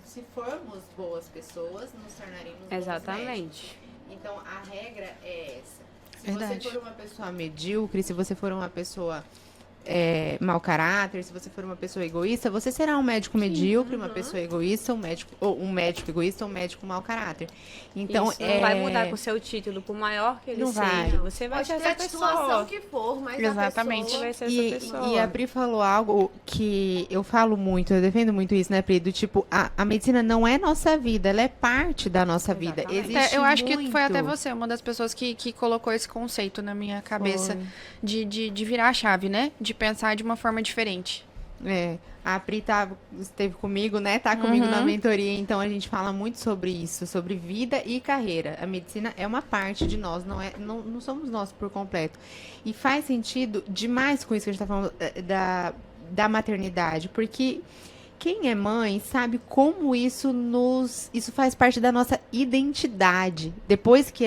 A: se formos boas pessoas, nos tornaremos bons médicos.
D: Exatamente.
A: Então, a regra é essa. Se
C: Verdade.
A: você for uma pessoa medíocre, se você for uma pessoa mau caráter, se você for uma pessoa egoísta, você será um médico medíocre, uma pessoa egoísta, um médico egoísta, um médico mau caráter. Então,
D: Isso não vai mudar com o seu título, por maior que ele
A: Não
D: seja.
A: vai.
D: Você vai
B: Pode
D: ser
B: ter a
D: essa
B: titulação
D: pessoa.
B: que for, mas
C: Exatamente.
B: a
D: Você
B: pessoa...
D: vai ser essa pessoa.
A: E a Pri falou algo que eu falo muito, eu defendo muito isso, né, Pri? Do tipo, a medicina não é nossa vida, ela é parte da nossa vida.
D: Exatamente.
A: Existe
C: Eu acho que foi
A: muito.
C: até você, uma das pessoas que colocou esse conceito na minha cabeça de virar a chave, né? De pensar de uma forma diferente.
A: A Pri esteve comigo, né? Tá comigo
C: Uhum.
A: na mentoria, então a gente fala muito sobre isso, sobre vida e carreira. A medicina é uma parte de nós, não somos nós por completo. E faz sentido demais com isso que a gente tá falando da maternidade, porque quem é mãe sabe como isso faz parte da nossa identidade. Depois que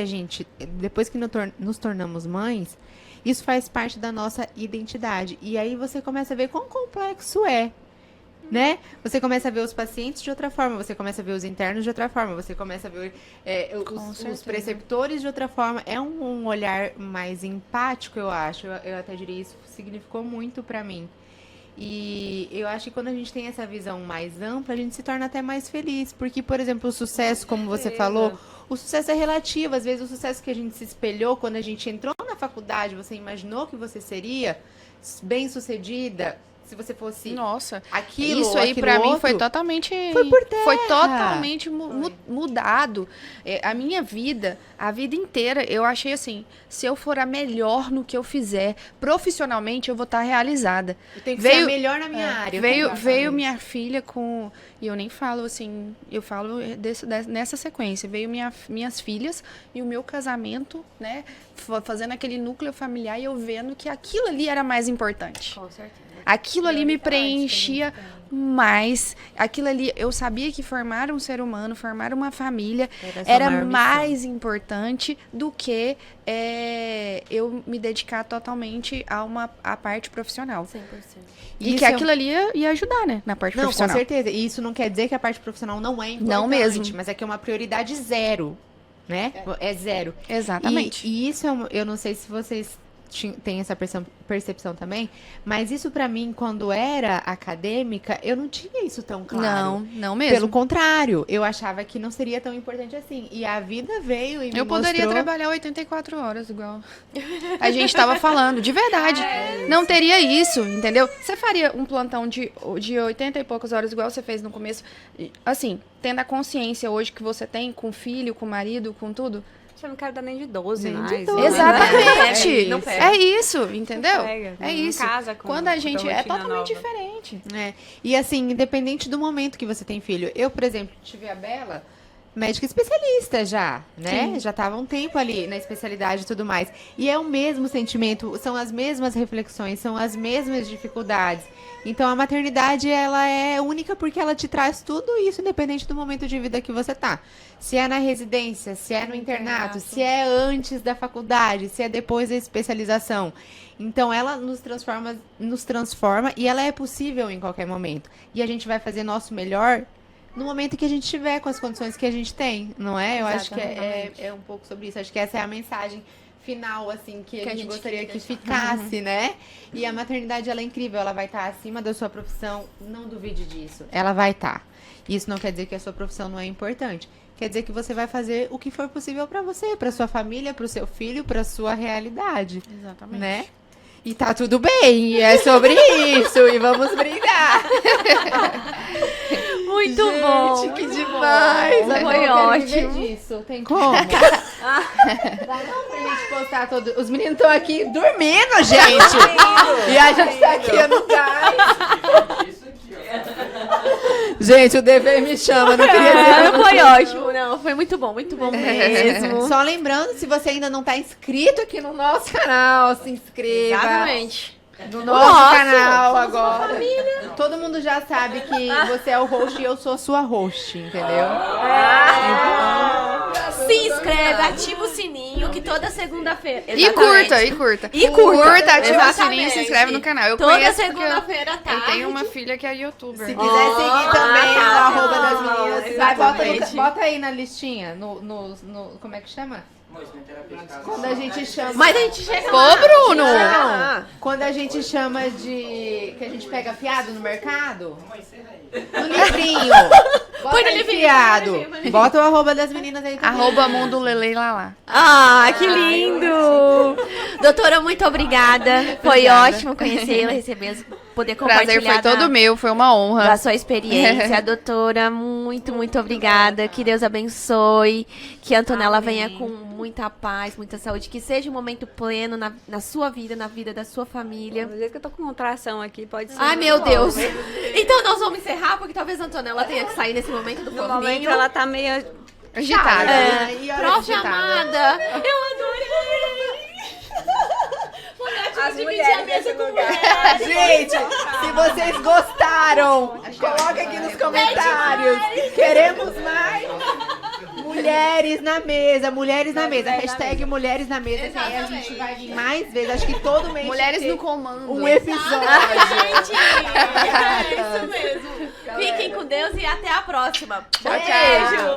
A: nos tornamos mães, isso faz parte da nossa identidade. E aí você começa a ver quão complexo é, né? Você começa a ver os pacientes de outra forma, você começa a ver os internos de outra forma, você começa a ver os preceptores de outra forma. É um olhar mais empático, eu acho. Eu até diria isso significou muito pra mim. E eu acho que quando a gente tem essa visão mais ampla, a gente se torna até mais feliz. Porque, por exemplo, o sucesso, como você falou, o sucesso é relativo. Às vezes o sucesso que a gente se espelhou quando a gente entrou na faculdade, você imaginou que você seria bem-sucedida se você fosse
C: Nossa,
A: aquilo
C: isso
A: ou
C: aí
A: aquilo
C: pra mim
A: outro.
C: foi totalmente
A: Foi
C: totalmente mudado. A minha vida, a vida inteira, eu achei assim, se eu for a melhor no que eu fizer, profissionalmente eu vou estar realizada.
A: Eu tenho que ser a melhor na minha área.
C: Veio minha filha com, e eu nem falo assim, eu falo nessa sequência, veio minhas filhas e o meu casamento, né, fazendo aquele núcleo familiar e eu vendo que aquilo ali era mais importante.
B: Com certeza.
C: Aquilo ali me preenchia mais. Aquilo ali, eu sabia que formar um ser humano, formar uma família, era mais importante do que eu me dedicar totalmente à parte profissional.
B: 100%.
C: E que aquilo ali ia ajudar, né? Na parte
A: Não, com
C: profissional.
A: certeza. E isso não quer dizer que a parte profissional não é importante.
C: Não mesmo.
A: Mas é que é uma prioridade zero, né? É zero.
C: Exatamente.
A: E isso, eu não sei se vocês têm essa percepção também, mas isso pra mim, quando era acadêmica, eu não tinha isso tão claro.
C: Não mesmo.
A: Pelo contrário, eu achava que não seria tão importante assim. E a vida veio e me
C: Eu poderia
A: mostrou...
C: trabalhar 84 horas, igual a gente tava falando, de verdade. Não teria isso, entendeu? Você faria um plantão de 80 e poucas horas, igual você fez no começo, assim, tendo a consciência hoje que você tem, com filho, com marido, com tudo.
D: Eu não quero dar nem de 12
A: Nem de
D: mais.
A: 12.
D: né?
C: Exatamente.
B: Não pega.
C: É isso, entendeu?
D: Pega,
C: É
D: não
C: isso.
D: casa com
C: Quando a
D: a
C: gente
D: rotina
C: totalmente
D: nova.
C: diferente.
A: E assim, independente do momento que você tem filho. Eu, por exemplo, tive a Bela, médica especialista já, né?
C: Sim.
A: Já estava um tempo ali na especialidade e tudo mais. E é o mesmo sentimento, são as mesmas reflexões, são as mesmas dificuldades. Então, a maternidade, ela é única porque ela te traz tudo isso, independente do momento de vida que você tá. Se é na residência, se é no internato, se é antes da faculdade, se é depois da especialização. Então, ela nos transforma e ela é possível em qualquer momento. E a gente vai fazer nosso melhor no momento que a gente tiver, com as condições que a gente tem, não é? Eu acho que é um pouco sobre isso. Acho que essa é a mensagem final, assim, que a gente gostaria que ficasse, né? E a maternidade, ela é incrível, ela vai estar acima da sua profissão, não duvide disso. Ela vai estar. Isso não quer dizer que a sua profissão não é importante. Quer dizer que você vai fazer o que for possível pra você, pra sua família, pro seu filho, pra sua realidade,
C: Exatamente.
A: né? E tá tudo bem, e é sobre isso, e vamos brindar.
B: Muito bom.
A: Gente, que
B: muito
A: demais.
B: bom.
A: Amor,
B: Foi
A: eu quero viver
B: ótimo.
A: disso. Tem como? Dá não pra gente postar todo... Os meninos estão aqui dormindo, gente. E a gente tá aqui no gás.
E: Isso aqui, ó.
A: Gente, o dever me chama, não queria dizer.
B: Foi ótimo, não. foi muito bom mesmo.
A: Só lembrando, se você ainda não tá inscrito aqui no nosso canal, se inscreva.
B: Exatamente.
A: No nosso canal agora. Todo mundo já sabe que você é o host e eu sou a sua host, entendeu?
B: Se inscreve, ativa o sininho, que toda segunda-feira...
C: E curta. Curta, ativa o sininho e se inscreve no canal. Eu
B: Toda
C: conheço porque
B: segunda-feira à tarde.
C: eu tenho uma filha que é youtuber.
A: Se quiser seguir também no arroba das meninas, vai,
B: exatamente.
A: bota aí na listinha, no como é que chama? Quando a gente chama...
B: Mas a gente chega
C: Pô,
B: lá.
C: Bruno!
B: Ah.
A: Quando a gente chama de... que a gente pega fiado no mercado? No livrinho. Bota
B: Põe no
A: aí
B: livrinho,
A: fiado.
B: põe no livrinho.
A: Bota o arroba das meninas aí também.
C: Arroba Mundo Lele Lala.
B: Ah, que lindo! Doutora, muito obrigada. Foi
C: Obrigada.
B: ótimo conhecê-la, receber, poder compartilhar
C: Prazer foi todo meu, foi uma honra.
B: da sua experiência. Doutora, muito obrigada. Que Deus abençoe. Que a Antonella venha com muita paz, muita saúde. Que seja um momento pleno na sua vida, na vida da sua família.
D: Do jeito que eu tô com contração aqui, pode ser.
B: Ai, meu Deus. Então nós vamos encerrar, porque talvez a Antonella tenha que sair nesse momento do
D: No momento
B: forninho.
D: ela tá meio...
C: Agitada.
A: E hora
B: Prof.
A: digitada.
B: amada, eu adorei.
D: As
B: dividir a
D: mulheres
B: mesa
D: nesse
B: com
D: lugar.
B: mulheres.
A: Gente, se vocês gostaram, coloca aqui nos comentários. Queremos mais mulheres na mesa, mulheres na mesa. Hashtag mulheres na mesa, que aí a gente vai vir mais vezes. Acho que todo mês
C: Mulheres
A: tem
C: no comando.
A: um episódio.
B: Gente, é isso mesmo. Fiquem com Deus e até a próxima.
A: Tchau, tchau.
B: Beijo.